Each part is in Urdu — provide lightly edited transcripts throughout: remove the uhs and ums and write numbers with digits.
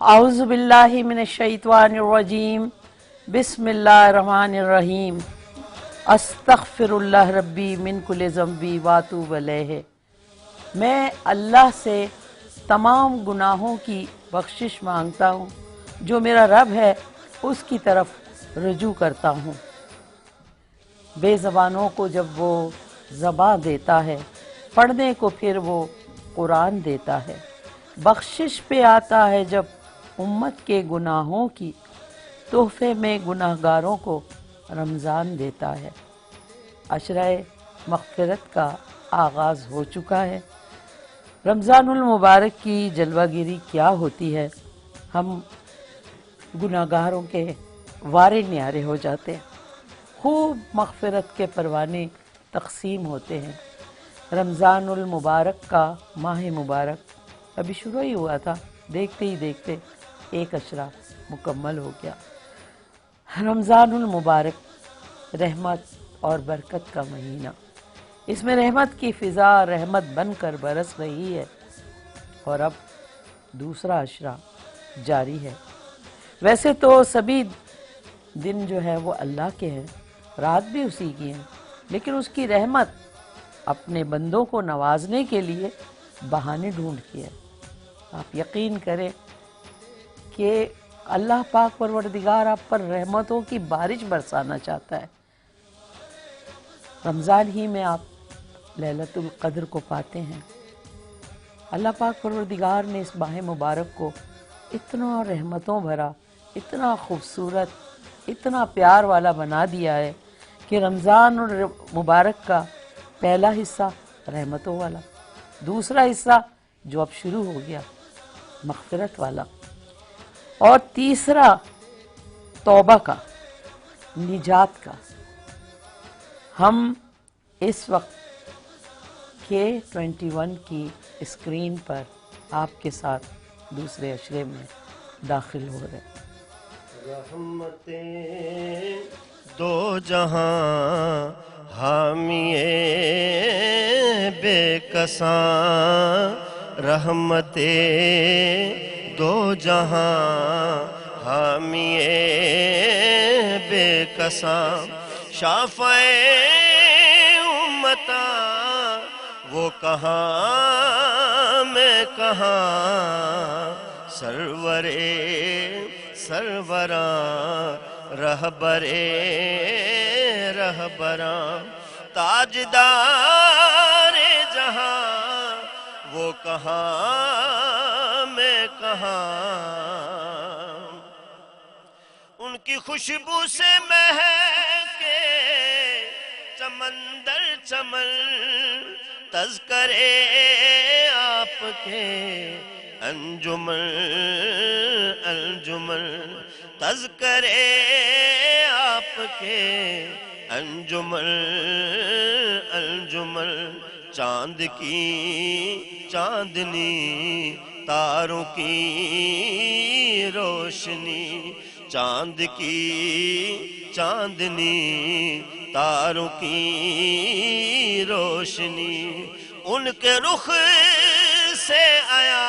اعوذ باللہ من الشیطان الرجیم، بسم اللہ الرحمن الرحیم، استغفر اللہ ربی من کل ذنبی واتوب الیہ۔ میں اللہ سے تمام گناہوں کی بخشش مانگتا ہوں، جو میرا رب ہے اس کی طرف رجوع کرتا ہوں۔ بے زبانوں کو جب وہ زبان دیتا ہے، پڑھنے کو پھر وہ قرآن دیتا ہے۔ بخشش پہ آتا ہے جب امت کے گناہوں کی، تحفے میں گناہگاروں کو رمضان دیتا ہے۔ عشرہ مغفرت کا آغاز ہو چکا ہے۔ رمضان المبارک کی جلوہ گیری کیا ہوتی ہے، ہم گناہگاروں کے وارے نیارے ہو جاتے ہیں، خوب مغفرت کے پروانے تقسیم ہوتے ہیں۔ رمضان المبارک کا ماہ مبارک ابھی شروع ہی ہوا تھا، دیکھتے ہی دیکھتے ایک عشرہ مکمل ہو گیا۔ رمضان المبارک رحمت اور برکت کا مہینہ، اس میں رحمت کی فضا رحمت بن کر برس رہی ہے، اور اب دوسرا عشرہ جاری ہے۔ ویسے تو سبھی دن جو ہے وہ اللہ کے ہیں، رات بھی اسی کی ہیں، لیکن اس کی رحمت اپنے بندوں کو نوازنے کے لیے بہانے ڈھونڈتی ہے۔ آپ یقین کریں کہ اللہ پاک پروردگار آپ پر رحمتوں کی بارش برسانا چاہتا ہے۔ رمضان ہی میں آپ لیلۃ القدر کو پاتے ہیں۔ اللہ پاک پروردگار نے اس ماہ مبارک کو اتنا رحمتوں بھرا، اتنا خوبصورت، اتنا پیار والا بنا دیا ہے کہ رمضان مبارک کا پہلا حصہ رحمتوں والا، دوسرا حصہ جو اب شروع ہو گیا مغفرت والا، اور تیسرا توبہ کا، نجات کا۔ ہم اس وقت K21 کی اسکرین پر آپ کے ساتھ دوسرے عشرے میں داخل ہو رہے ہیں۔ رحمتیں دو جہاں حامی بے کساں، رحمتیں دو جہاں حامی بے کساں، شافع امتاں وہ کہاں میں کہاں، سرورے سروراں رہبر رہبراں، تاجدار جہاں وہ کہاں میں کہاں، ان کی خوشبو سے مہکے چمندر چمن، تذکرے آپ کے انجمن انجمن، تذکرے آپ کے انجمن انجمن، چاند کی چاندنی تاروں کی روشنی، چاند کی چاندنی تاروں کی روشنی، ان کے رخ سے آیا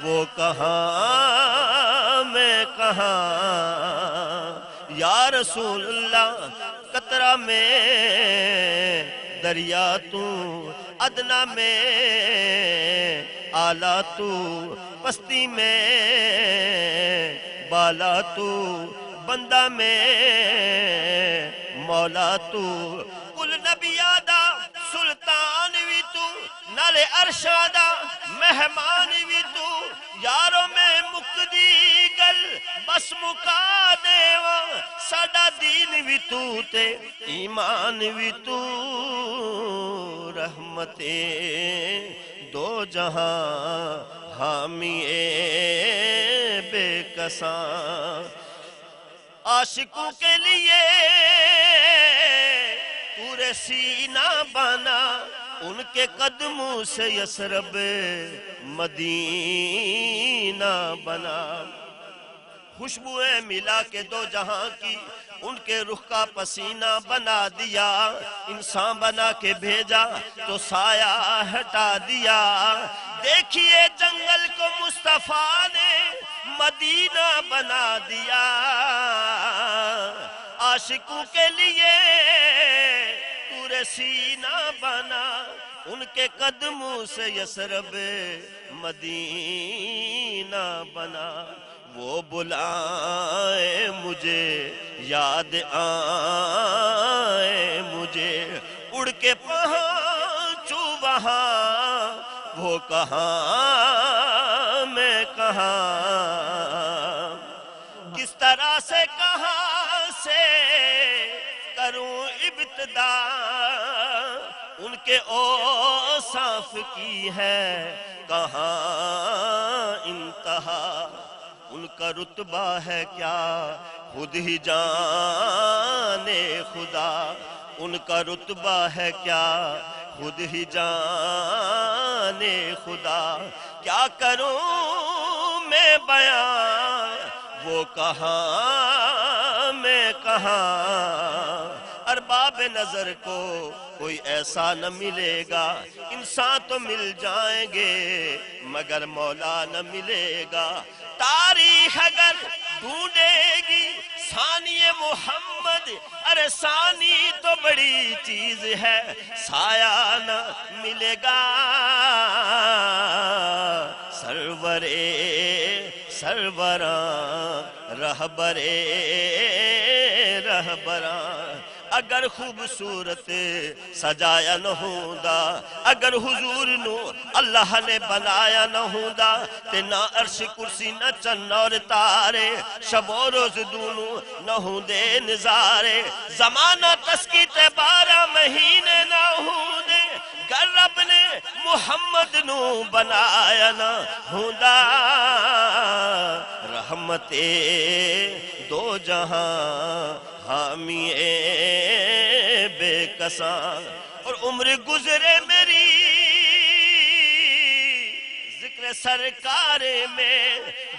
وہ کہاں میں کہاں، یا رسول اللہ قطرہ میں دریا تو، ادنا میں اعلیٰ تو، پستی میں بالا تو، بندہ میں مولا تو، کل نبی آدھا سلطان بھی تو، نالے ارشادہ مہمان بھی تو، یاروں میں مقدی گل بس مکا دیوا، ساڈا دین بھی تو تے ایمان بھی تو، رحمتیں دو جہاں حامی بے کساں، عاشقوں کے لیے پورے سینہ بنا، ان کے قدموں سے یثرب مدینہ بنا، خوشبوئیں ملا کے دو جہاں کی ان کے رخ کا پسینہ بنا دیا انسان بنا کے بھیجا تو سایہ ہٹا دیا دیکھیے جنگل کو مصطفیٰ نے مدینہ بنا دیا عاشقوں کے لیے طور سینہ بنا ان کے قدموں سے یثرب مدینہ بنا وہ بلائے مجھے یاد آئے مجھے اڑ کے پہنچوں وہاں وہ کہاں میں کہاں کس طرح سے کہاں سے کروں ابتدا ان کے اوصاف کی ہے کہاں انتہا ان کا رتبہ ہے کیا خود ہی جانے خدا ان کا رتبہ ہے کیا خود ہی جانے خدا کیا کروں میں بیان وہ کہاں میں کہاں ارباب نظر کو کوئی ایسا نہ ملے گا انسان تو مل جائیں گے مگر مولا نہ ملے گا تاریخ اگر ڈھونڈے گی ثانی محمد ارے ثانی تو بڑی چیز ہے سایہ نہ ملے گا سروراں رہبرے رہبراں اگر خوبصورت سجایا نہ ہوندا اگر حضور نو اللہ نے بنایا نہ ہوندا تے نہ عرش کرسی نہ چن اور تارے شب و روز دونوں نہ ہوندے نظارے زمانہ تسکی تے 12 مہینے نہ ہوندے گر رب نے محمد نو بنایا نہ ہوندا رحمت دو جہاں حامی بے کساں اور عمر گزرے میری ذکر سرکار میں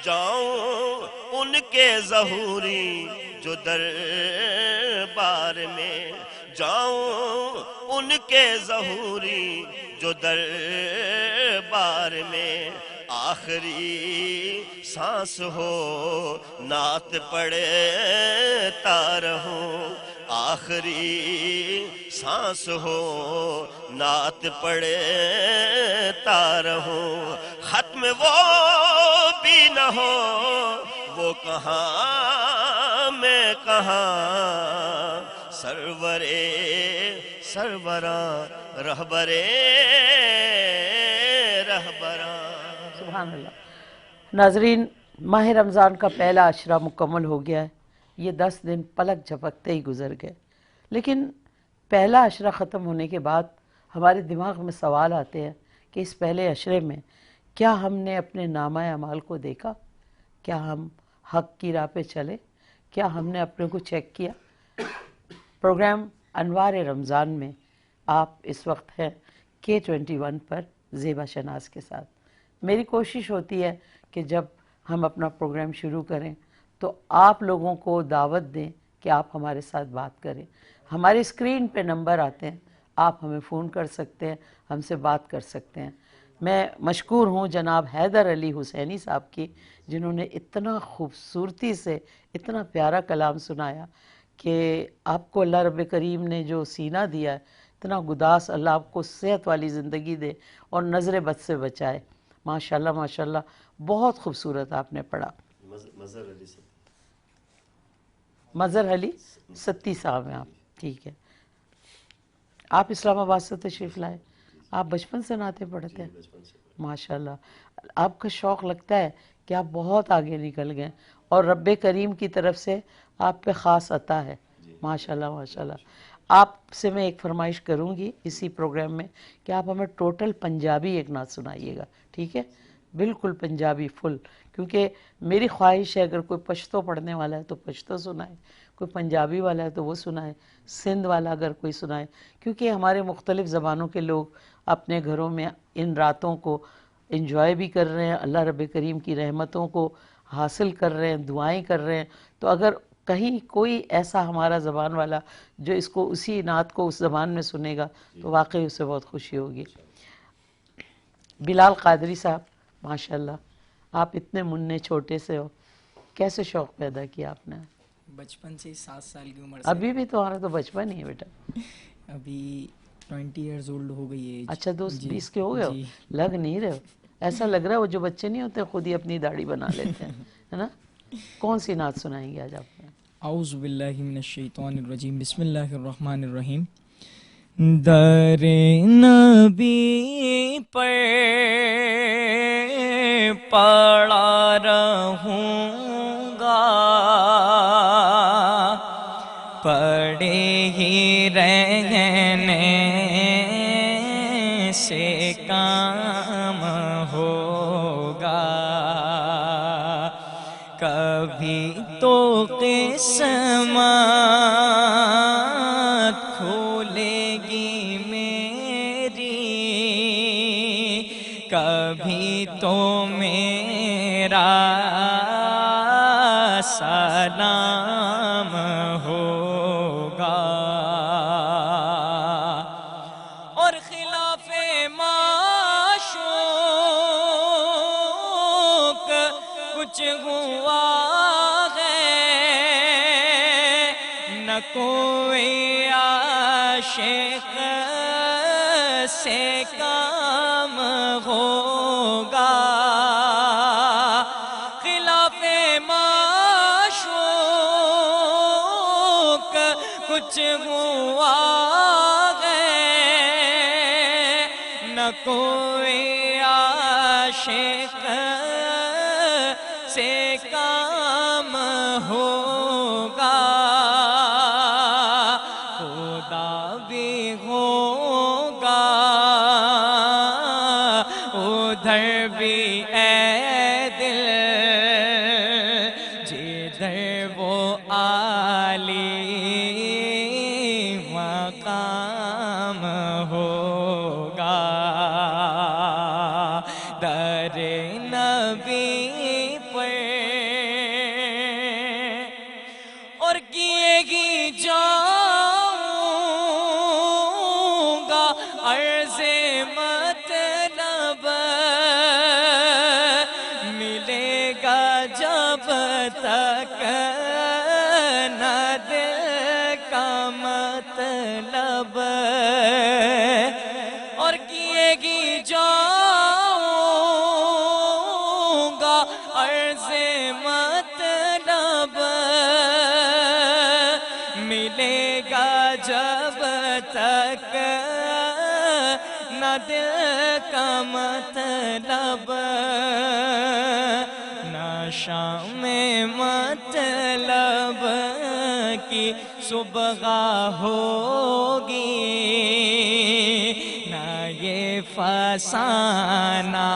جاؤں ان کے ظہوری جو دربار میں جاؤں ان کے ظہوری جو دربار میں آخری سانس ہو نعت پڑھتا رہوں آخری سانس ہو نعت پڑھتا رہوں ختم وہ بھی نہ ہو وہ کہاں میں کہاں سروراں رہبرے رہبراں سبحان اللہ۔ ناظرین، ماہ رمضان کا پہلا عشرہ مکمل ہو گیا ہے۔ یہ 10 دن پلک جھپکتے ہی گزر گئے، لیکن پہلا عشرہ ختم ہونے کے بعد ہمارے دماغ میں سوال آتے ہیں کہ اس پہلے عشرے میں کیا ہم نے اپنے نامہ اعمال کو دیکھا؟ کیا ہم حق کی راہ پہ چلے؟ کیا ہم نے اپنے کو چیک کیا؟ پروگرام انوار رمضان میں آپ اس وقت ہیں K21 پر زیبا شناز کے ساتھ۔ میری کوشش ہوتی ہے کہ جب ہم اپنا پروگرام شروع کریں تو آپ لوگوں کو دعوت دیں کہ آپ ہمارے ساتھ بات کریں۔ ہماری اسکرین پہ نمبر آتے ہیں، آپ ہمیں فون کر سکتے ہیں، ہم سے بات کر سکتے ہیں۔ میں مشکور ہوں جناب حیدر علی حسینی صاحب کی، جنہوں نے اتنا خوبصورتی سے اتنا پیارا کلام سنایا کہ آپ کو اللہ رب کریم نے جو سینہ دیا ہے، اتنا گداس، اللہ آپ کو صحت والی زندگی دے اور نظر بد سے بچائے۔ ماشاءاللہ ماشاءاللہ، بہت خوبصورت آپ نے پڑھا۔ مظہر علی ستی صاحب ہیں آپ، ٹھیک ہے۔ آپ اسلام آباد سے تشریف لائے، آپ بچپن سے نعتیں پڑھتے ہیں؟ ماشاءاللہ، آپ کا شوق لگتا ہے کہ آپ بہت آگے نکل گئے اور رب کریم کی طرف سے آپ پہ خاص عطا ہے۔ ماشاءاللہ ماشاءاللہ۔ آپ سے میں ایک فرمائش کروں گی اسی پروگرام میں کہ آپ ہمیں ٹوٹل پنجابی ایک نعت سنائیے گا، ٹھیک ہے؟ بالکل پنجابی فل، کیونکہ میری خواہش ہے اگر کوئی پشتو پڑھنے والا ہے تو پشتو سنائے، کوئی پنجابی والا ہے تو وہ سنائے، سندھ والا اگر کوئی سنائے، کیونکہ ہمارے مختلف زبانوں کے لوگ اپنے گھروں میں ان راتوں کو انجوائے بھی کر رہے ہیں، اللہ رب کریم کی رحمتوں کو حاصل کر رہے ہیں، دعائیں کر رہے ہیں. تو اگر کہیں کوئی ایسا ہمارا زبان والا جو اس کو اسی نعت کو اس زبان میں سنے گا تو واقعی اسے بہت خوشی ہوگی. بلال قادری صاحب، ماشاءاللہ آپ اتنے منع چھوٹے سے ہو، کیسے شوق پیدا کیا آپ نے؟ بچپن سے 7 سال کی عمر سے. ابھی بھی تمہارا تو بچپن ہی ہے بیٹا. ابھی 20 ایئرز اولڈ ہو گئی ایج. اچھا 20 کے ہو گئے ہو؟ لگ نہیں رہے ہو ایسا، لگ رہا ہے وہ جو بچے نہیں ہوتے خود ہی اپنی داڑھی بنا لیتے ہیں، ہے نا. کون سی نعت سنائیں گے آج آپ نے؟ اعوذ باللہ من الشیطان الرجیم، بسم اللہ الرحمن الرحیم. در نبی پر پڑا رہوں گا، پڑے ہی رہنے سے کام ہوگا. کبھی تو قسمت کھولے گی میری، کبھی تو میرا سلام ہوگا. اور خلاف معشوق کچھ ہوا نہ کوئی عاشق سے کام ہوگا. خلاف معشوق کچھ ہوا نہ کوئی عاشق سے کام ہوگا. خدا بھی ہوگا ادھر بھی اے دل، جدھر وہ عالی مقام ہوگا. در نبی پر اور کیے گی جاؤں گا عرض مطلب، ملے گا جب تک نہ دل کا مطلب. اور کیے گی جاؤں گا عرض مطلب، ملے گا جب تک نہ دل کا مطلب. نہ شام مطلب کی صبح ہوگی، نہ یہ فسانہ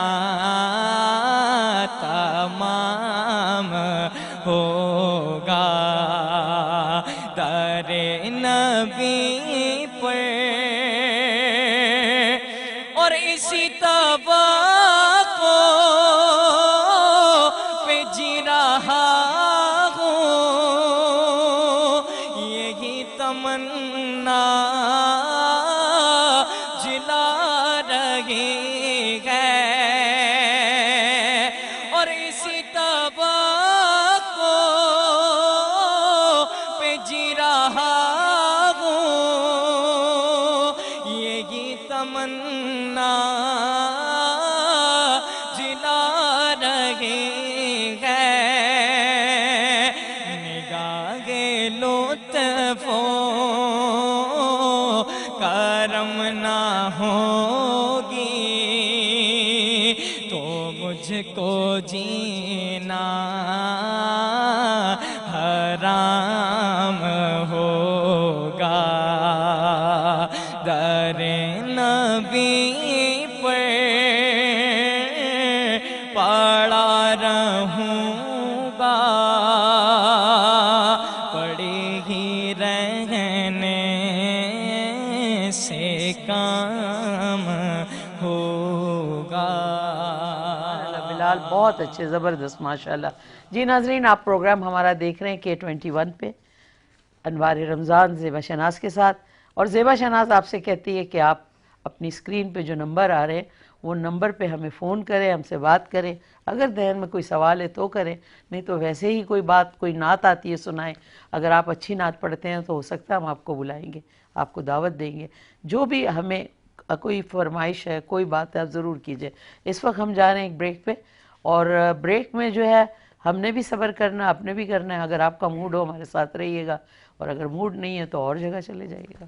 تمام ہوگا. در نبی پر اور اسی توقع پہ جی رہا ہوں، یہی تمنا جلا رہی ہے. اور اسی توقع پہ جی رہا ہوں، یہی تمنا جلا رہی ہے. نگاہ لطف و کرم نہ ہوگی تو مجھ کو جینا بہت اچھے، زبردست، ماشاءاللہ۔ جی ناظرین، آپ پروگرام ہمارا دیکھ رہے ہیں K21 پہ، انوار رمضان زیبا شناز کے ساتھ، اور زیبا شناز آپ سے کہتی ہے کہ آپ اپنی اسکرین پہ جو نمبر آ رہے ہیں وہ نمبر پہ ہمیں فون کریں، ہم سے بات کریں، اگر ذہن میں کوئی سوال ہے تو کریں، نہیں تو ویسے ہی کوئی بات، کوئی نعت آتی ہے سنائیں۔ اگر آپ اچھی نعت پڑھتے ہیں تو ہو سکتا ہے ہم آپ کو بلائیں گے، آپ کو دعوت دیں گے۔ جو بھی ہمیں کوئی فرمائش ہے، کوئی بات ہے، آپ ضرور کیجئے۔ اس وقت ہم جا رہے ہیں ایک بریک پہ، اور بریک میں جو ہے ہم نے بھی صبر کرنا ہے، آپ نے بھی کرنا ہے۔ اگر آپ کا موڈ ہو ہمارے ساتھ رہیے گا، اور اگر موڈ نہیں ہے تو اور جگہ چلے جائیے گا۔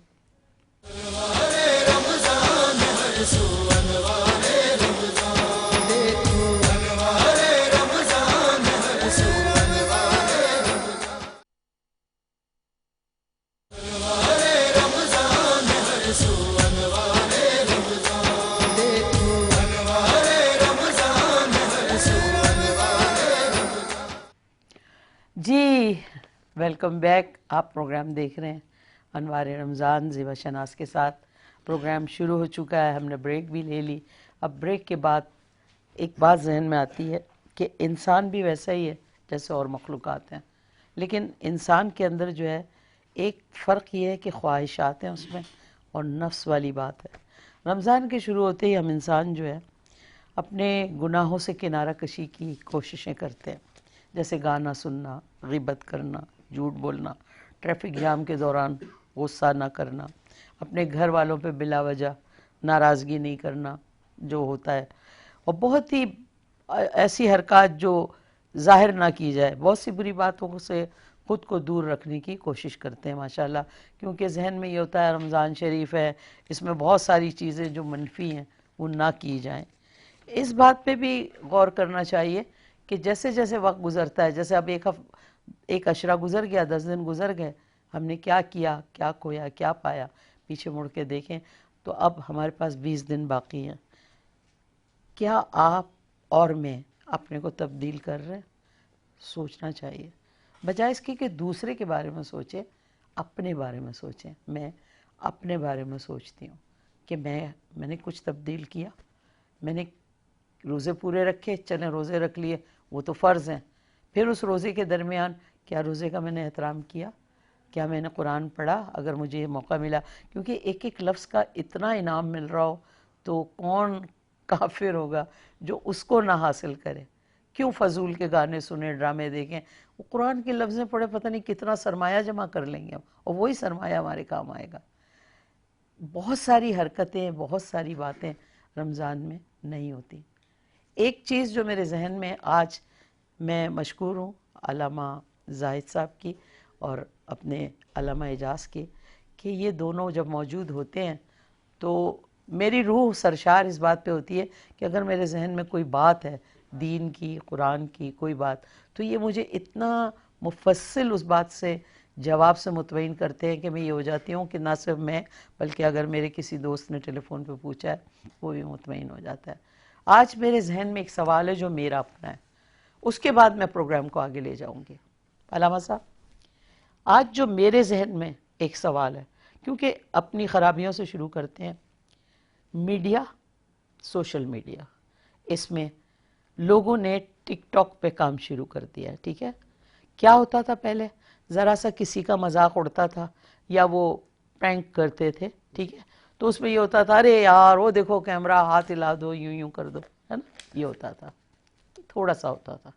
جی ویلکم بیک، آپ پروگرام دیکھ رہے ہیں انوار رمضان زیبا شناز کے ساتھ۔ پروگرام شروع ہو چکا ہے، ہم نے بریک بھی لے لی۔ اب بریک کے بعد ایک بات ذہن میں آتی ہے کہ انسان بھی ویسا ہی ہے جیسے اور مخلوقات ہیں، لیکن انسان کے اندر جو ہے ایک فرق یہ ہے کہ خواہشات ہیں اس میں، اور نفس والی بات ہے۔ رمضان کے شروع ہوتے ہی ہم انسان جو ہے اپنے گناہوں سے کنارہ کشی کی کوششیں کرتے ہیں، جیسے گانا سننا، غیبت کرنا، جھوٹ بولنا، ٹریفک جام کے دوران غصہ نہ کرنا، اپنے گھر والوں پہ بلا وجہ ناراضگی نہیں کرنا جو ہوتا ہے، اور بہت ہی ایسی حرکات جو ظاہر نہ کی جائے، بہت سی بری باتوں سے خود کو دور رکھنے کی کوشش کرتے ہیں ماشاءاللہ، کیونکہ ذہن میں یہ ہوتا ہے رمضان شریف ہے، اس میں بہت ساری چیزیں جو منفی ہیں وہ نہ کی جائیں۔ اس بات پہ بھی غور کرنا چاہیے کہ جیسے جیسے وقت گزرتا ہے، جیسے اب ایک عشرہ گزر گیا، 10 دن گزر گئے، ہم نے کیا کیا، کیا کھویا، کیا پایا، پیچھے مڑ کے دیکھیں تو اب ہمارے پاس 20 دن باقی ہیں۔ کیا آپ اور میں اپنے کو تبدیل کر رہے ہیں؟ سوچنا چاہیے، بجائے اس کی کہ دوسرے کے بارے میں سوچیں، اپنے بارے میں سوچیں۔ میں اپنے بارے میں سوچتی ہوں کہ میں نے کچھ تبدیل کیا، میں نے روزے پورے رکھے، چلیں روزے رکھ لیے، وہ تو فرض ہیں، پھر اس روزے کے درمیان کیا روزے کا میں نے احترام کیا، کیا میں نے قرآن پڑھا اگر مجھے یہ موقع ملا، کیونکہ ایک ایک لفظ کا اتنا انعام مل رہا ہو تو کون کافر ہوگا جو اس کو نہ حاصل کرے؟ کیوں فضول کے گانے سنیں، ڈرامے دیکھیں؟ وہ قرآن کے لفظیں پڑھے، پتہ نہیں کتنا سرمایہ جمع کر لیں گے ہم، اور وہی سرمایہ ہمارے کام آئے گا۔ بہت ساری حرکتیں، بہت ساری باتیں رمضان میں نہیں ہوتی۔ ایک چیز جو میرے ذہن میں آج، میں مشکور ہوں علامہ زاہد صاحب کی اور اپنے علامہ اعجاز کی، کہ یہ دونوں جب موجود ہوتے ہیں تو میری روح سرشار اس بات پہ ہوتی ہے کہ اگر میرے ذہن میں کوئی بات ہے دین کی، قرآن کی کوئی بات، تو یہ مجھے اتنا مفصل اس بات سے جواب سے مطمئن کرتے ہیں کہ میں یہ ہو جاتی ہوں کہ نہ صرف میں بلکہ اگر میرے کسی دوست نے ٹیلی فون پہ پوچھا ہے وہ بھی مطمئن ہو جاتا ہے۔ آج میرے ذہن میں ایک سوال ہے جو میرا اپنا ہے، اس کے بعد میں پروگرام کو آگے لے جاؤں گی۔ علامہ صاحب، آج جو میرے ذہن میں ایک سوال ہے، کیونکہ اپنی خرابیوں سے شروع کرتے ہیں۔ میڈیا، سوشل میڈیا، اس میں لوگوں نے ٹک ٹاک پہ کام شروع کر دیا ہے، ٹھیک ہے؟ کیا ہوتا تھا پہلے؟ ذرا سا کسی کا مذاق اڑتا تھا یا وہ پرینک کرتے تھے، ٹھیک ہے، تو اس میں یہ ہوتا تھا، ارے یار وہ دیکھو کیمرہ، ہاتھ ہلا دو، یوں یوں کر دو، ہے نا؟ یہ ہوتا تھا، تھوڑا سا ہوتا تھا۔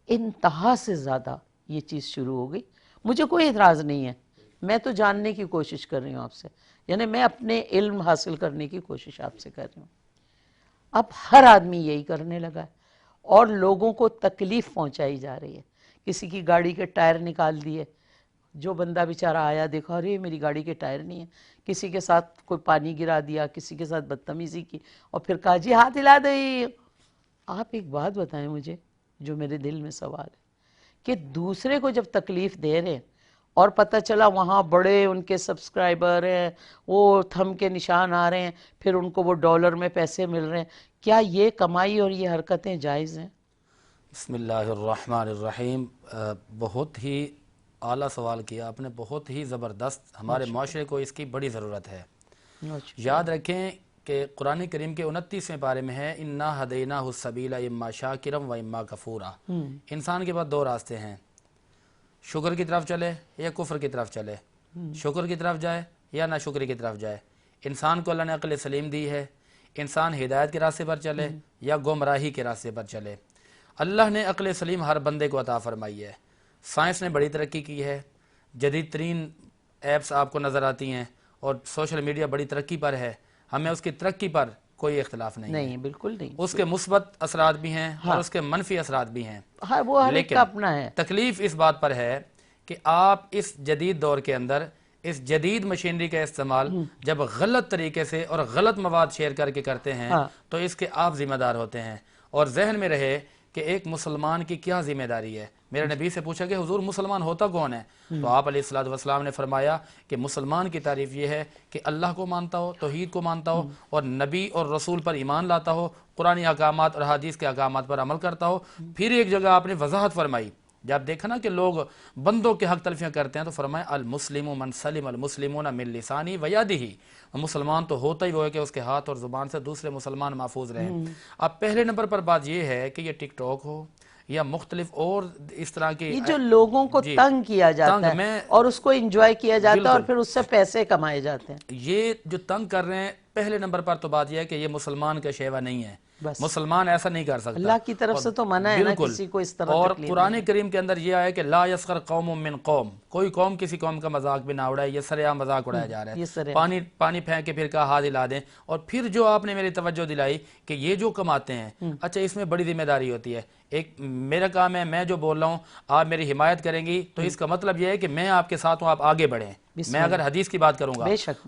انتہا سے زیادہ یہ چیز شروع ہو گئی۔ مجھے کوئی اعتراض نہیں ہے، میں تو جاننے کی کوشش کر رہی ہوں آپ سے، یعنی میں اپنے علم حاصل کرنے کی کوشش آپ سے کر رہی ہوں۔ اب ہر آدمی یہی کرنے لگا ہے، اور لوگوں کو تکلیف پہنچائی جا رہی ہے۔ کسی کی گاڑی کے ٹائر نکال دیے، جو بندہ بیچارہ آیا دیکھا، ارے میری گاڑی کے ٹائر نہیں ہے، کسی کے ساتھ کوئی پانی گرا دیا، کسی کے ساتھ بدتمیزی کی، اور پھر کہا جی ہاتھ ہلا دیں۔ آپ ایک بات بتائیں مجھے جو میرے دل میں سوال ہے، کہ دوسرے کو جب تکلیف دے رہے ہیں اور پتہ چلا وہاں بڑے ان کے سبسکرائبر ہیں، وہ تھم کے نشان آ رہے ہیں، پھر ان کو وہ ڈالر میں پیسے مل رہے ہیں، کیا یہ کمائی اور یہ حرکتیں جائز ہیں؟ بسم اللہ الرحمن الرحیم۔ بہت ہی اعلیٰ سوال کیا آپ نے، بہت ہی زبردست۔ ہمارے معاشرے کو اس کی بڑی ضرورت ہے۔ یاد رکھیں کہ قرآن کریم کے 29ویں پارے میں ہے اِنَّا هَدَيْنَاهُ السَّبِيلَ إِمَّا شَاكِرًا وَإِمَّا كَفُورًا. انسان کے پاس دو راستے ہیں، شکر کی طرف چلے یا کفر کی طرف چلے، شکر کی طرف جائے یا ناشکری کی طرف جائے. انسان کو اللہ نے عقل سلیم دی ہے، انسان ہدایت کے راستے پر چلے یا گمراہی کے راستے پر چلے. اللہ نے عقل سلیم ہر بندے کو عطا فرمائی ہے. سائنس نے بڑی ترقی کی ہے، جدید ترین ایپس آپ کو نظر آتی ہیں اور سوشل میڈیا بڑی ترقی پر ہے. ہمیں اس کی ترقی پر کوئی اختلاف نہیں ہے، بالکل نہیں. اس کے مثبت اثرات بھی ہیں اور اس کے منفی اثرات بھی ہیں. وہ ہر ایک کا اپنا ہے. تکلیف اس بات پر ہے کہ آپ اس جدید دور کے اندر اس جدید مشینری کا استعمال جب غلط طریقے سے اور غلط مواد شیئر کر کے کرتے ہیں تو اس کے آپ ذمہ دار ہوتے ہیں. اور ذہن میں رہے کہ ایک مسلمان کی کیا ذمہ داری ہے. میرے نبی سے پوچھا کہ حضور مسلمان ہوتا کون ہے؟ تو آپ علیہ الصلوۃ والسلام نے فرمایا کہ مسلمان کی تعریف یہ ہے کہ اللہ کو مانتا ہو، توحید کو مانتا ہو اور نبی اور رسول پر ایمان لاتا ہو، قرآنی احکامات اور حدیث کے احکامات پر عمل کرتا ہو. پھر ایک جگہ آپ نے وضاحت فرمائی، جب دیکھا نا کہ لوگ بندوں کے حق تلفیاں کرتے ہیں تو فرمایا المسلم من سلم المسلمون من لسانی و یدہ. مسلمان تو ہوتا ہی وہ ہے کہ اس کے ہاتھ اور زبان سے دوسرے مسلمان محفوظ رہیں. اب پہلے نمبر پر بات یہ ہے کہ یہ ٹک ٹاک ہو یا مختلف اور اس طرح کی یہ جو لوگوں کو تنگ کیا جاتا ہے اور اس کو انجوائے کیا جاتا ہے اور پھر اس سے پیسے کمائے جاتے ہیں. یہ جو تنگ کر رہے ہیں پہلے نمبر پر تو بات یہ ہے کہ یہ مسلمان کا شیوا نہیں ہے. مسلمان ایسا نہیں کر سکتا. اللہ کی طرف سے تو منع ہے نا کسی کو اس طرح. اور قرآن کریم کے اندر یہ آیا کہ لا یسخر قوم من قوم، کوئی قوم کسی قوم کا مذاق بھی نہ اڑائے. یہ سرعام مذاق اڑایا جا رہا ہے. پانی پھینک کے پھر کہا ہاتھ ہلا دیں. اور پھر جو آپ نے میری توجہ دلائی کہ یہ جو کماتے ہیں، اچھا اس میں بڑی ذمہ داری ہوتی ہے. ایک میرا کام ہے، میں جو بول رہا ہوں آپ میری حمایت کریں گی تو اس کا مطلب یہ ہے کہ میں آپ کے ساتھ ہوں، آپ آگے بڑھیں. میں اگر حدیث کی بات کروں گا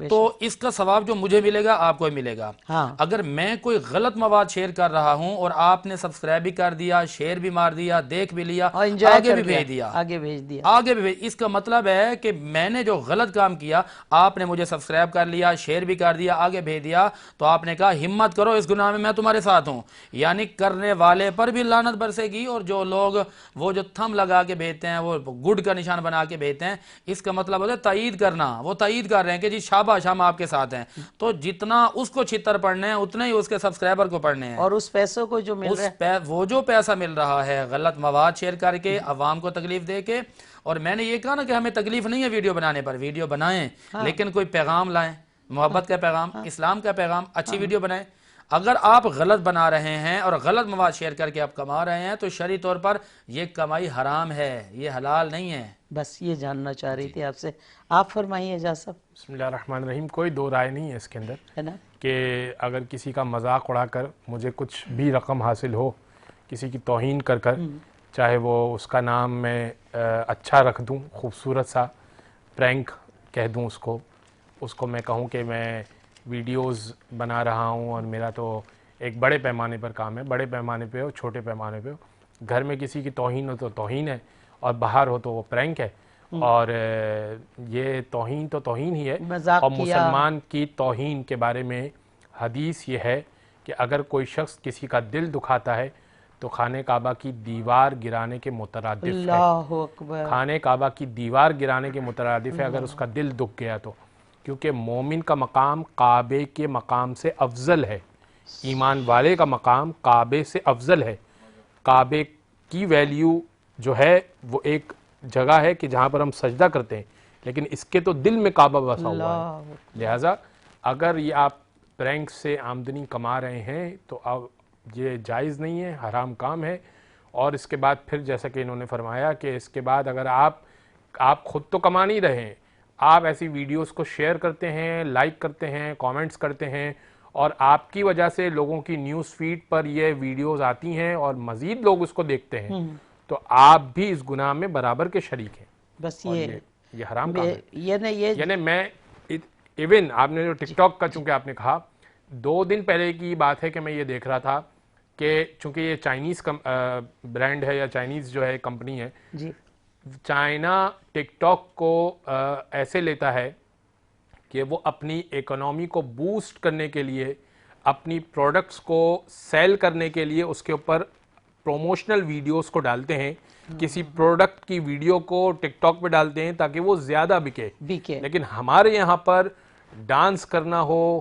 تو اس کا ثواب جو مجھے ملے گا آپ کو ہی ملے گا. اگر میں کوئی غلط مواد شیئر کر رہا ہوں اور آپ نے سبسکرائب بھی کر دیا، شیئر بھی مار دیا، دیکھ بھی لیا، آگے بھی بھیج دیا، آگے بھی بھیج، اس کا مطلب ہے کہ میں نے جو غلط کام کیا آپ نے مجھے سبسکرائب کر لیا، شیئر بھی کر دیا، آگے بھیج دیا، تو آپ نے کہا ہمت کرو اس گناہ میں تمہارے ساتھ ہوں. یعنی کرنے والے پر بھی لعنت برسے گی. اور جو لوگ وہ جو تھم لگا کے بھیجتے ہیں، وہ گڈ کا نشان بنا کے بھیجتے ہیں، اس کا مطلب ہوتا ہے تائید کرنا. وہ تائید کر رہے ہیں کہ جی شاباش ہم آپ کے ساتھ ہیں. تو جتنا اس کو چھتر پڑھنے ہیں اتنا ہی اس کے سبسکرائبر کو پڑھنے ہیں. اور اس پیسوں کو جو مل رہا ہے، وہ جو پیسہ مل رہا ہے غلط مواد شیئر کر کے، عوام کو تکلیف دے کے. اور میں نے یہ کہا نا کہ ہمیں تکلیف نہیں ہے ویڈیو بنانے پر، ویڈیو بنائیں لیکن کوئی پیغام لائیں، محبت کا پیغام، اسلام کا پیغام، اچھی ویڈیو بنائیں. اگر آپ غلط بنا رہے ہیں اور غلط مواد شیئر کر کے آپ کما رہے ہیں تو شرعی طور پر یہ کمائی حرام ہے، یہ حلال نہیں ہے. بس یہ جاننا چاہ رہی تھی آپ سے. آپ فرمائیے اعجاز صاحب. بسم اللہ الرحمن الرحیم. کوئی دو رائے نہیں ہے اس کے اندر کہ اگر کسی کا مذاق اڑا کر مجھے کچھ بھی رقم حاصل ہو، کسی کی توہین کر کر، چاہے وہ اس کا نام میں اچھا رکھ دوں، خوبصورت سا پرینک کہہ دوں اس کو میں کہوں کہ میں ویڈیوز بنا رہا ہوں اور میرا تو ایک بڑے پیمانے پر کام ہے، بڑے پیمانے پہ ہو چھوٹے پیمانے پہ ہو، گھر میں کسی کی توہین ہو تو توہین ہے اور باہر ہو تو وہ پرینک ہے. اور یہ توہین تو توہین ہی ہے. اور مسلمان کی توہین کے بارے میں حدیث یہ ہے کہ اگر کوئی شخص کسی کا دل دکھاتا ہے تو خانہ کعبہ کی دیوار گرانے کے مترادف ہے. خانہ کعبہ کی دیوار گرانے کے مترادف ہے اگر اس کا دل دکھ گیا تو. کیونکہ مومن کا مقام کعبے کے مقام سے افضل ہے، ایمان والے کا مقام کعبے سے افضل ہے. کعبے کی ویلیو جو ہے وہ ایک جگہ ہے کہ جہاں پر ہم سجدہ کرتے ہیں، لیکن اس کے تو دل میں کعبہ بسا ہوا ہے. لہٰذا اگر یہ آپ پرینک سے آمدنی کما رہے ہیں تو یہ جائز نہیں ہے، حرام کام ہے. اور اس کے بعد پھر جیسا کہ انہوں نے فرمایا کہ اس کے بعد اگر آپ خود تو کما نہیں رہے ہیں، آپ ایسی ویڈیوز کو شیئر کرتے ہیں، لائک کرتے ہیں، کامنٹس کرتے ہیں اور آپ کی وجہ سے لوگوں کی نیوز فیڈ پر یہ ویڈیوز آتی ہیں اور مزید لوگ اس کو دیکھتے ہیں، تو آپ بھی اس گناہ میں برابر کے شریک ہیں. بس یہ حرام کام ہے. یعنی میں ایون آپ نے جو ٹک ٹاک کا چونکہ آپ نے کہا، 2 دن پہلے کی بات ہے کہ میں یہ دیکھ رہا تھا کہ چونکہ یہ چائنیز برانڈ ہے یا چائنیز جو ہے کمپنی ہے، چائنا ٹک ٹاک کو ایسے لیتا ہے کہ وہ اپنی اکنامی کو بوسٹ کرنے کے لیے، اپنی پروڈکٹس کو سیل کرنے کے لیے اس کے اوپر پروموشنل ویڈیوز کو ڈالتے ہیں. کسی پروڈکٹ کی ویڈیو کو ٹک ٹاک پہ ڈالتے ہیں تاکہ وہ زیادہ بکے. لیکن ہمارے یہاں پر ڈانس کرنا ہو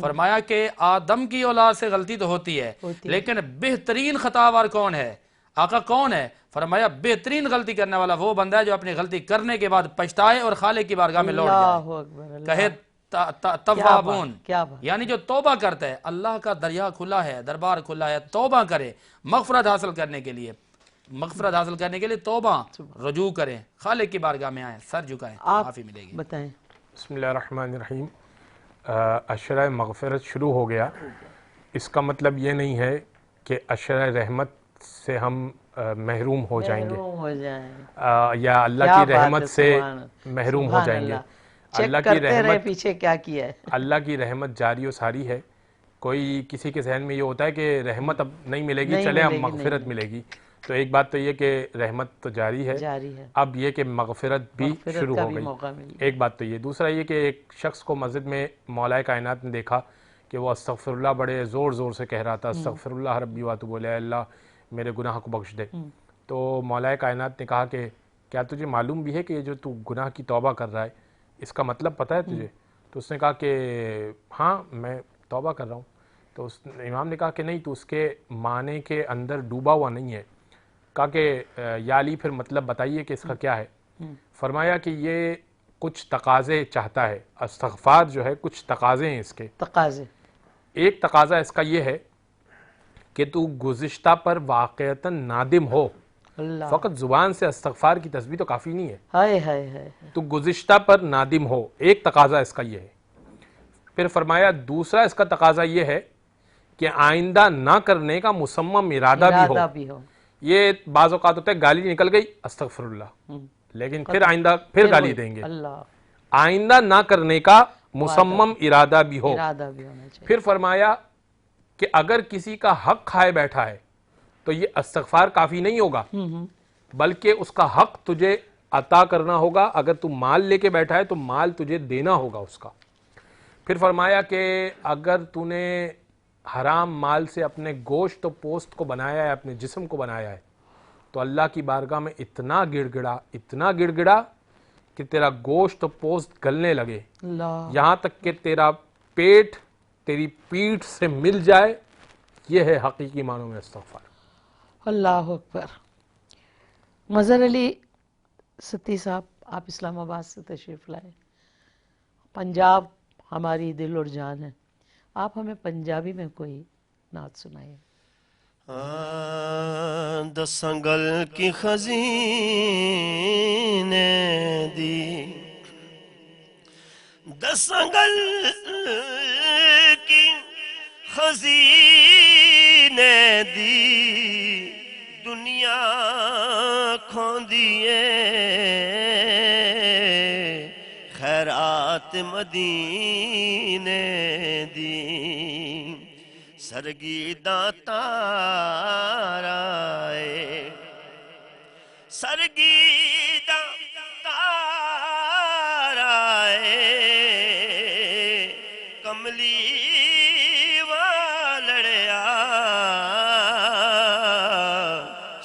فرمایا کہ آدم کی اولاد سے غلطی تو ہوتی ہے لیکن بہترین خطاوار کون ہے؟ آقا کون ہے؟ فرمایا بہترین غلطی کرنے والا وہ بندہ ہے جو اپنی غلطی کرنے کے بعد پچھتائے اور خالق کی بارگاہ میں لوٹ جائے. کہے توابون، یعنی جو توبہ کرتا ہے. اللہ کا دریا کھلا ہے، دربار کھلا ہے، توبہ کرے مغفرت حاصل کرنے کے لیے. مغفرت حاصل کرنے کے لیے توبہ، رجوع کریں، خالق کی بارگاہ میں آئیں، سر جھکائیں، معافی ملے گی. بتائیں. بسم اللہ الرحمن الرحیم. عشرہ مغفرت شروع ہو گیا، اس کا مطلب یہ نہیں ہے کہ عشرہ رحمت سے ہم محروم ہو جائیں گے یا اللہ کی رحمت سے محروم ہو جائیں گے. اللہ کی رحمت پیچھے کیا کیا ہے. اللہ کی رحمت جاری و ساری ہے. کوئی کسی کے ذہن میں یہ ہوتا ہے کہ رحمت اب نہیں ملے گی، چلے اب مغفرت ملے گی. تو ایک بات تو یہ کہ رحمت تو جاری ہے، اب یہ کہ مغفرت بھی شروع ہو گئی. ایک بات تو یہ. دوسرا یہ کہ ایک شخص کو مسجد میں مولا کائنات نے دیکھا کہ وہ استغفر اللہ بڑے زور زور سے کہہ رہا تھا، استغفر اللہ ربی واتوب الیہ، اللہ میرے گناہ کو بخش دے. تو مولا کائنات نے کہا کہ کیا تجھے معلوم بھی ہے کہ یہ جو تو گناہ کی توبہ کر رہا ہے اس کا مطلب پتہ ہے تجھے؟ تو اس نے کہا کہ ہاں میں توبہ کر رہا ہوں. تو اس امام نے کہا کہ نہیں، تو اس کے معنی کے اندر ڈوبا ہوا نہیں ہے. کہا کہ یا علی پھر مطلب بتائیے کہ اس کا کیا ہے. فرمایا کہ یہ کچھ تقاضے چاہتا ہے. استغفار جو ہے کچھ تقاضے ہیں اس کے. تقاضے. ایک تقاضا اس کا یہ ہے کہ تو گزشتہ پر واقعتاً نادم ہو. فقط زبان سے استغفار کی تسبیح تو کافی نہیں ہے، تو گزشتہ پر نادم ہو. ایک تقاضا اس کا یہ ہے. پھر فرمایا دوسرا اس کا تقاضا یہ ہے کہ آئندہ نہ کرنے کا مصمم ارادہ بھی ہو. یہ بعض اوقات ہوتا ہے گالی نکل گئی استغفر اللہ، لیکن پھر آئندہ پھر گالی دیں گے. آئندہ نہ کرنے کا مصمم ارادہ بھی ہو. پھر فرمایا کہ اگر کسی کا حق کھائے بیٹھا ہے تو یہ استغفار کافی نہیں ہوگا، بلکہ اس کا حق تجھے عطا کرنا ہوگا. اگر تو مال لے کے بیٹھا ہے تو مال تجھے دینا ہوگا اس کا. پھر فرمایا کہ اگر تو نے حرام مال سے اپنے گوشت و پوست کو بنایا ہے، اپنے جسم کو بنایا ہے، تو اللہ کی بارگاہ میں اتنا گڑ گڑا کہ تیرا گوشت و پوست گلنے لگے، یہاں تک کہ تیرا پیٹ تیری پیٹھ سے مل جائے. یہ ہے حقیقی معنوں میں استغفار. اللہ اکبر. مظہر علی ستی صاحب، آپ اسلام آباد سے تشریف لائے. پنجاب ہماری دل اور جان ہے، آپ ہمیں پنجابی میں کوئی نعت سنائیے. دسنگل کی خزینے دی، دسنگل کی خزینے دی دنیا کھوندیے، خیرات مدینے دی سرگی دا تارا ہے، سرگی دا تارا ہے، کملی والڑیا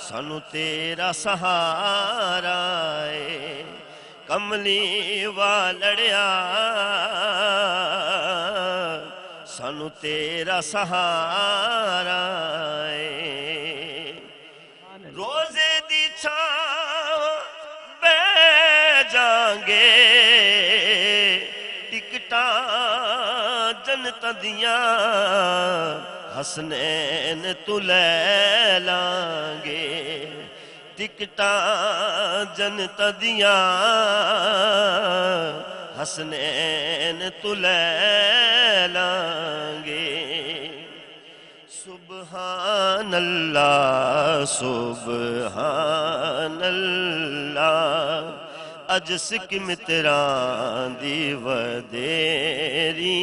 سانو تیرا سہارا ہے، کملی والڑیا سانو تیرا سہارا ہے. روزے دی چھاں بے جانگے، ٹکٹاں جنت دیاں حسنین تو لے لانگے، ٹکٹاں جنت دیاں حسنین تو لے لانگے. سبحان اللہ سبحان اللہ، اج سکم تران دی ودیری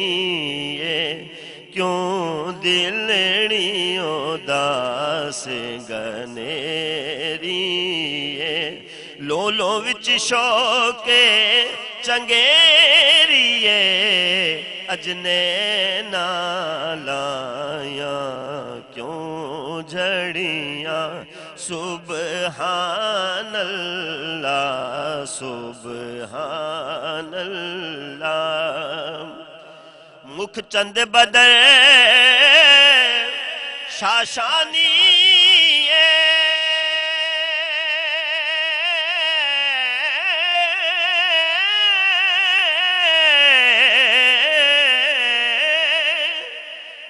کیوں دلڑی اداس گنیری، لولو وچ شوق چنگیری اجنے نالایا کیوں جھڑیاں. سبحان اللہ سبحان اللہ، مکھ چند بدر شاشانی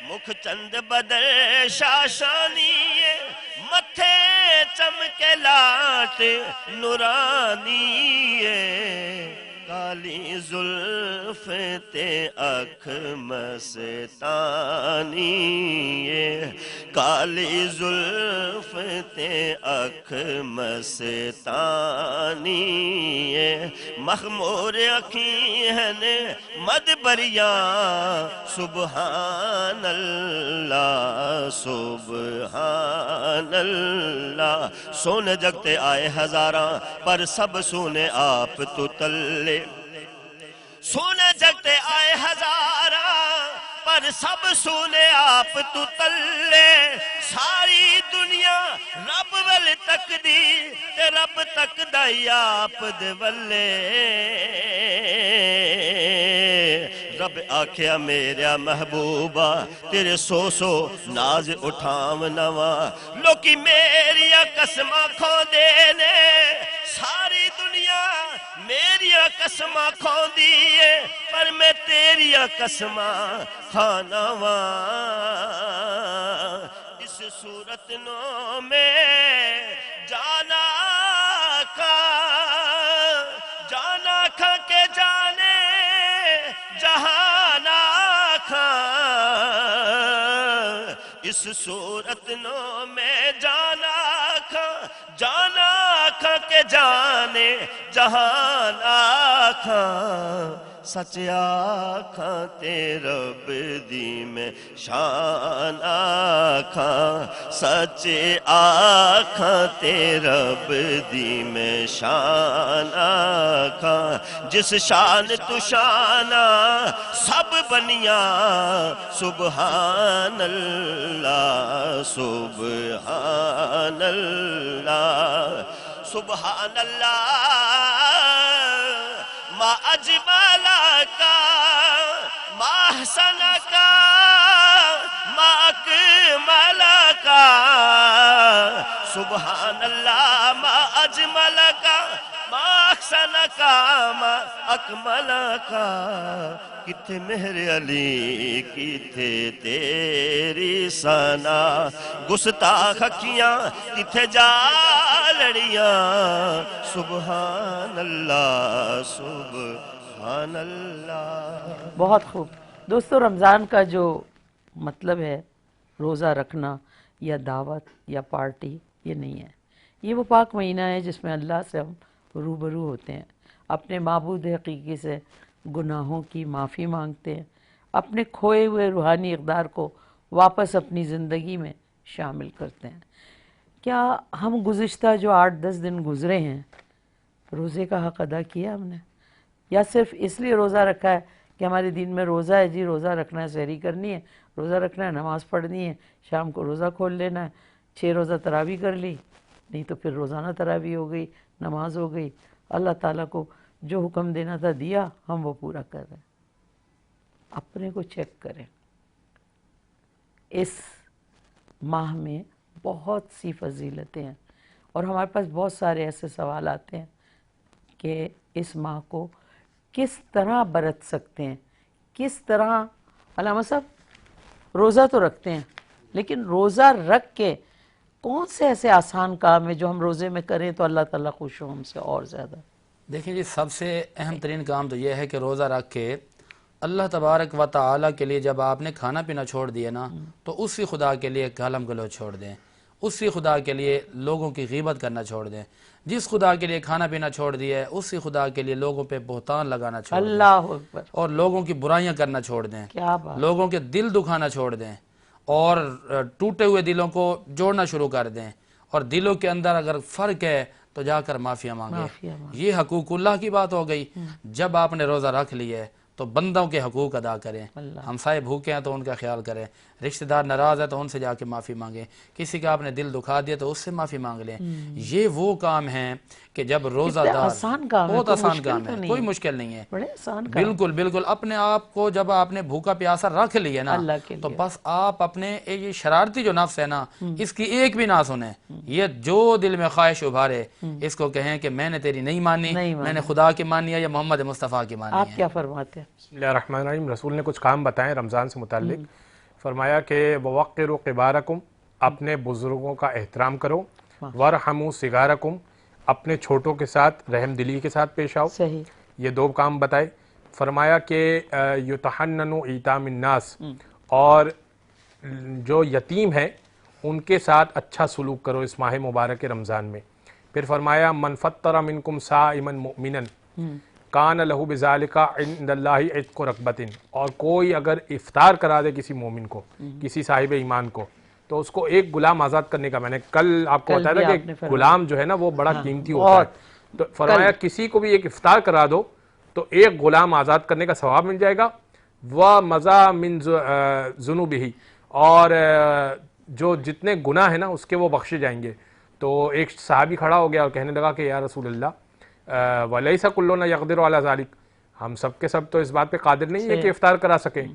مکھ چند بدر شاشانی متھے چمکے لاٹ نورانی کالی زلف تے اکھ مستانی کالی زلف تے اکھ مستانی مخمور اکھیں مدبریاں سبحان اللہ سبحان اللہ سونے جگتے آئے ہزاراں پر سب سونے آپ تو تلے سونے جگتے آئے ہزاراں پر سب سونے آپ تو تلے ساری دنیا رب ول تک دی تے رب تک دائی آپ دے ولے رب آکھیا میرا محبوبہ تیرے سو ناز اٹھام نواں لوکی میری قسمہ کھو دینے ساری دنیا میری قسمہ کھو دیئے پر میں تیری قسمہ کھانا واں اس صورت نو میں جانا کھا کے جانے جہانا کھا اس صورت نو میں جانا کھا کے جانے جہان آکھاں سچ آکھاں تے رب دی میں شان آکھاں سچ آکھاں تے رب دی میں شان آکھاں جس شان تو شانہ سب بنیاں سبحان اللہ سبحان اللہ سبحان اللہ ما اجملکا ما احسنکا ما اکملکا سبحان اللہ ما اجملکا ما احسنکا ما اکملکا کتھے مہر علی کتھے تیری ثنا گستاخ اکھیاں کتھے جا لڑیاں سبحان اللہ سبحان اللہ بہت خوب دوستو رمضان کا جو مطلب ہے روزہ رکھنا یا دعوت یا پارٹی یہ نہیں ہے یہ وہ پاک مہینہ ہے جس میں اللہ سے ہم روبرو ہوتے ہیں اپنے معبود حقیقی سے گناہوں کی معافی مانگتے ہیں اپنے کھوئے ہوئے روحانی اقدار کو واپس اپنی زندگی میں شامل کرتے ہیں کیا ہم گزشتہ جو 8-10 دن گزرے ہیں روزے کا حق ادا کیا ہم نے یا صرف اس لیے روزہ رکھا ہے کہ ہمارے دین میں روزہ ہے جی روزہ رکھنا ہے سحری کرنی ہے روزہ رکھنا ہے نماز پڑھنی ہے شام کو روزہ کھول لینا ہے 6 روزہ تراویح کر لی نہیں تو پھر روزانہ تراویح ہو گئی نماز ہو گئی اللہ تعالیٰ کو جو حکم دینا تھا دیا ہم وہ پورا کر رہے ہیں اپنے کو چیک کریں اس ماہ میں بہت سی فضیلتیں ہیں اور ہمارے پاس بہت سارے ایسے سوال آتے ہیں کہ اس ماہ کو کس طرح برت سکتے ہیں کس طرح علامہ صاحب روزہ تو رکھتے ہیں لیکن روزہ رکھ کے کون سے ایسے آسان کام ہیں جو ہم روزے میں کریں تو اللہ تعالیٰ خوش ہو ہم سے اور زیادہ دیکھیں جی سب سے اہم ترین کام تو یہ ہے کہ روزہ رکھ کے اللہ تبارک و تعالیٰ کے لیے جب آپ نے کھانا پینا چھوڑ دیا نا تو اسی خدا کے لیے گالم گلوچ چھوڑ دیں اسی خدا کے لیے لوگوں کی غیبت کرنا چھوڑ دیں جس خدا کے لیے کھانا پینا چھوڑ دیا ہے اسی خدا کے لیے لوگوں پہ بہتان لگانا چھوڑ دیں اللہ اکبر اور لوگوں کی برائیاں کرنا چھوڑ دیں کیا بات لوگوں کے دل دکھانا چھوڑ دیں اور ٹوٹے ہوئے دلوں کو جوڑنا شروع کر دیں اور دلوں کے اندر اگر فرق ہے تو جا کر معافیاں مانگیں یہ حقوق اللہ کی بات ہو گئی جب آپ نے روزہ رکھ لیا ہے تو بندوں کے حقوق ادا کریں ہمسائے بھوکے ہیں تو ان کا خیال کریں رشتہ دار ناراض ہے تو ان سے جا کے معافی مانگیں کسی کا آپ نے دل دکھا دیا تو اس سے معافی مانگ لیں یہ وہ کام ہیں کہ جب روزہ دار آسان کام ہے، بہت کوئی آسان مشکل کام تو ہے، نہیں کوئی ہے، مشکل نہیں ہے، بڑے آسان کام بالکل بالکل اپنے آپ کو جب آپ نے بھوکا پیاسا رکھ لیا نا اللہ کے تو لیے۔ بس آپ اپنے یہ شرارتی جو نفس ہے نا اس کی ایک بھی نہ سنیں، یہ جو دل میں خواہش ابھارے اس کو کہیں کہ میں نے تیری نہیں مانی، میں نے خدا کی مانی ہے یا محمد مصطفیٰ کی مانی آپ ہے۔ کیا فرماتے ہیں؟ بسم اللہ الرحمن الرحیم۔ رسول نے کچھ کام بتائے رمضان سے متعلق، فرمایا کہ وَوَقِّرُوا قِبَارَكُمْ، اپنے بزرگوں کا احترام کرو، وَارْحَمُوا صِغَارَكُمْ، اپنے چھوٹوں کے ساتھ رحم دلی کے ساتھ پیش آؤ۔ صحیح۔ یہ دو کام بتائے۔ فرمایا کہ یُتَحَنَّنُوا ایتام الناس، اور جو یتیم ہیں ان کے ساتھ اچھا سلوک کرو اس ماہ مبارک رمضان میں۔ پھر فرمایا من فطر منکم صائما مؤمنا کان لہ بذالک عند اللہ عتق رقبۃ، اور کوئی اگر افطار کرا دے کسی مومن کو، کسی صاحب ایمان کو، تو اس کو ایک غلام آزاد کرنے کا، میں نے کل آپ کو بتایا تھا کہ غلام جو ہے نا وہ بڑا قیمتی ہوتا ہے، تو فرمایا کسی کو بھی ایک افطار کرا دو تو ایک غلام آزاد کرنے کا ثواب مل جائے گا، وَمَزَا مِن ذُنُوبِهِ، اور جو جتنے گناہ ہیں نا اس کے وہ بخشے جائیں گے۔ تو ایک صحابی کھڑا ہو گیا اور کہنے لگا کہ یا رسول اللہ وَلَيْسَ كُلُّنَا يَقْدِرُ عَلَى ذَلِكَ، ہم سب کے سب تو اس بات پہ قادر نہیں ہے کہ افطار کرا سکیں۔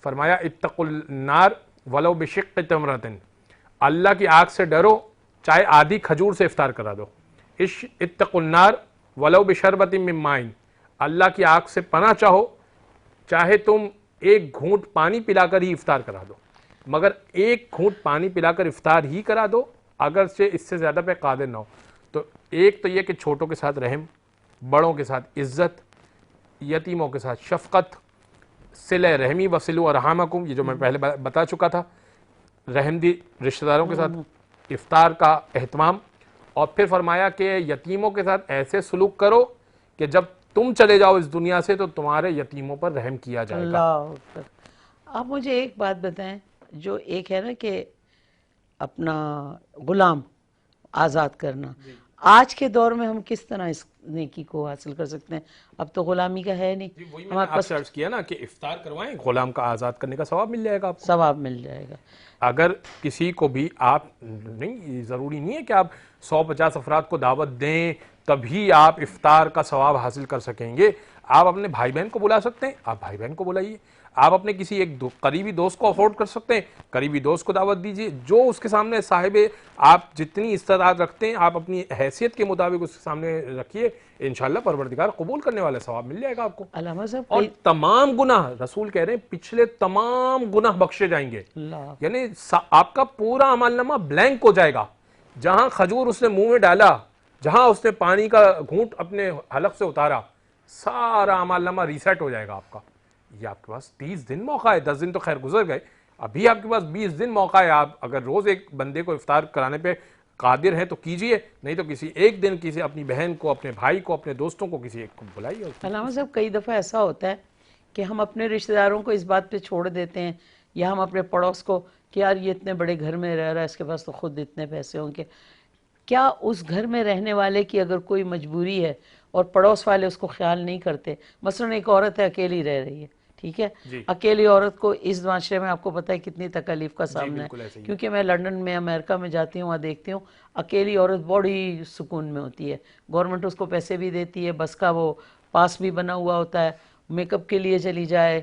فرمایا اتقوا النار ولو بشق تمرۃ، اللہ کی آگ سے ڈرو چاہے آدھی کھجور سے افطار کرا دو۔ اتقوا النار ولو بشربۃ من ماء، اللہ کی آگ سے پناہ چاہو چاہے تم ایک گھونٹ پانی پلا کر ہی افطار کرا دو، مگر ایک گھونٹ پانی پلا کر افطار ہی کرا دو اگرچہ اس سے زیادہ پہ قادر نہ ہو۔ تو ایک تو یہ کہ چھوٹوں کے ساتھ رحم، بڑوں کے ساتھ عزت، یتیموں کے ساتھ شفقت، صلہ رحمی وصلوا ارحامکم، یہ جو میں پہلے بتا چکا تھا، رحم دی رشتہ داروں کے ساتھ، افطار کا اہتمام، اور پھر فرمایا کہ یتیموں کے ساتھ ایسے سلوک کرو کہ جب تم چلے جاؤ اس دنیا سے تو تمہارے یتیموں پر رحم کیا جائے گا۔ اللہ اکبر۔ آپ مجھے ایک بات بتائیں، جو ایک ہے نا کہ اپنا غلام آزاد کرنا، آج کے دور میں ہم کس طرح اس نیکی کو حاصل کر سکتے ہیں؟ اب تو غلامی کا ہے نہیں، وہی میں نے آپ سے عرض کیا نا کہ افطار کروائیں، غلام کا آزاد کرنے کا ثواب مل جائے گا آپ کو، ثواب مل جائے گا۔ اگر کسی کو بھی آپ نہیں، ضروری نہیں ہے کہ آپ 150 افراد کو دعوت دیں تبھی آپ افطار کا ثواب حاصل کر سکیں گے۔ آپ اپنے بھائی بہن کو بلا سکتے ہیں، آپ بھائی بہن کو بلائیے، آپ اپنے کسی ایک قریبی دوست کو افورڈ کر سکتے ہیں، قریبی دوست کو دعوت دیجیے، جو اس کے سامنے صاحب آپ جتنی استطاعت رکھتے ہیں آپ اپنی حیثیت کے مطابق اس کے سامنے رکھیے، انشاءاللہ پروردگار قبول کرنے والا ثواب مل جائے گا آپ کو۔ علامہ صاحب اور تمام گناہ، رسول کہہ رہے ہیں پچھلے تمام گناہ بخشے جائیں گے، یعنی آپ کا پورا عمل نامہ بلینک ہو جائے گا۔ جہاں کھجور اس نے منہ میں ڈالا، جہاں اس نے پانی کا گھونٹ اپنے حلق سے اتارا، سارا عمل نامہ ریسیٹ ہو جائے گا آپ کا۔ یہ آپ کے پاس 30 دن موقع ہے، 10 دن تو خیر گزر گئے، ابھی آپ کے پاس 20 دن موقع ہے۔ آپ اگر روز ایک بندے کو افطار کرانے پہ قادر ہیں تو کیجئے، نہیں تو کسی ایک دن کسی اپنی بہن کو، اپنے بھائی کو، اپنے دوستوں کو کسی ایک کو بلائیے۔ علامہ صاحب کئی دفعہ ایسا ہوتا ہے کہ ہم اپنے رشتہ داروں کو اس بات پہ چھوڑ دیتے ہیں، یا ہم اپنے پڑوس کو کہ یار یہ اتنے بڑے گھر میں رہ رہا ہے، اس کے پاس تو خود اتنے پیسے ہوں گے۔ کیا اس گھر میں رہنے والے کی اگر کوئی مجبوری ہے اور پڑوس والے اس کو خیال نہیں کرتے، مثلا ایک عورت ہے اکیلی رہ رہی ہے، ٹھیک ہے، اکیلی عورت کو اس معاشرے میں آپ کو پتہ ہے کتنی تکلیف کا سامنا ہے، کیونکہ میں لنڈن میں، امریکہ میں جاتی ہوں، وہاں دیکھتی ہوں اکیلی عورت بڑی سکون میں ہوتی ہے، گورنمنٹ اس کو پیسے بھی دیتی ہے، بس کا وہ پاس بھی بنا ہوا ہوتا ہے، میک اپ کے لیے چلی جائے،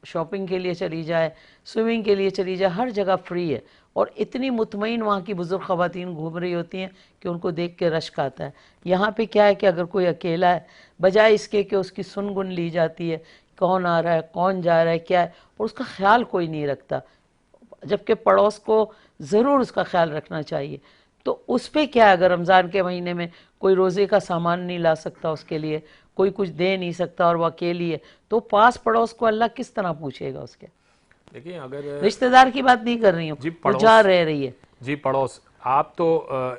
شاپنگ کے لیے چلی جائے، سوئمنگ کے لیے چلی جائے، ہر جگہ فری ہے، اور اتنی مطمئن وہاں کی بزرگ خواتین گھوم رہی ہوتی ہیں کہ ان کو دیکھ کے رشک آتا ہے۔ یہاں پہ کیا ہے کہ اگر کوئی اکیلا ہے، بجائے اس کے کہ اس کی سن گن لی جاتی ہے، کون آ رہا ہے، کون جا رہا ہے، کیا ہے، اور اس کا خیال کوئی نہیں رکھتا، جبکہ پڑوس کو ضرور اس کا خیال رکھنا چاہیے۔ تو اس پہ کیا، اگر رمضان کے مہینے میں کوئی روزے کا سامان نہیں لا سکتا، اس کے لیے کوئی کچھ دے نہیں سکتا اور وہ اکیلی ہے، تو پاس پڑوس کو اللہ کس طرح پوچھے گا اس کے؟ دیکھیں اگر رشتہ دار کی بات نہیں کر رہی ہوں، وہ جا رہ رہی ہے، جی پڑوس، آپ تو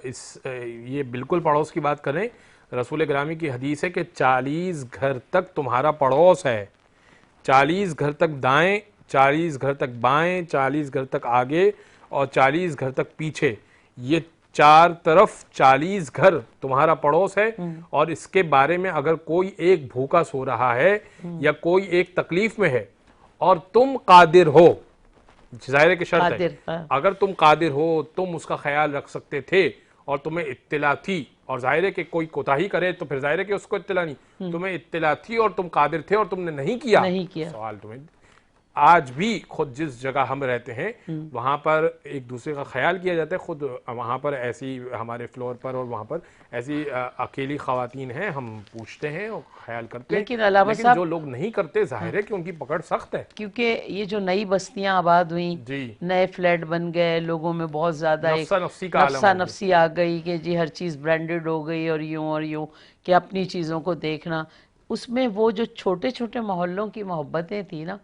یہ بالکل پڑوس کی بات کریں۔ رسول گرامی کی حدیث ہے کہ 40 گھر تک تمہارا پڑوس ہے، 40 گھر تک دائیں، 40 گھر تک بائیں، 40 گھر تک آگے اور 40 گھر تک پیچھے، یہ 4 طرف 40 گھر تمہارا پڑوس ہے، اور اس کے بارے میں اگر کوئی ایک بھوکا سو رہا ہے یا کوئی ایک تکلیف میں ہے اور تم قادر ہو، ظاہر کی شرط ہے، اگر تم قادر ہو، تم اس کا خیال رکھ سکتے تھے اور تمہیں اطلاع تھی اور ظاہر ہے کہ کوئی کوتاہی کرے تو پھر ظاہر ہے کہ اس کو اطلاع نہیں. تمہیں اطلاع تھی اور تم قادر تھے اور تم نے نہیں کیا. سوال تمہیں آج بھی خود جس جگہ ہم رہتے ہیں وہاں پر ایک دوسرے کا خیال کیا جاتا ہے. خود وہاں پر ایسی ہمارے فلور پر اور وہاں پر ایسی اکیلی خواتین ہیں, ہم پوچھتے ہیں اور خیال کرتے ہیں, لیکن جو لوگ نہیں کرتے ظاہر ہے کہ ان کی پکڑ سخت ہے. کیونکہ یہ جو نئی بستیاں آباد ہوئیں, نئے فلیٹ بن گئے, لوگوں میں بہت زیادہ نفسا نفسی آ گئی کہ جی ہر چیز برانڈڈ ہو گئی اور یوں کہ اپنی چیزوں کو دیکھنا. اس میں وہ جو چھوٹے چھوٹے محلوں کی محبتیں تھیں نا,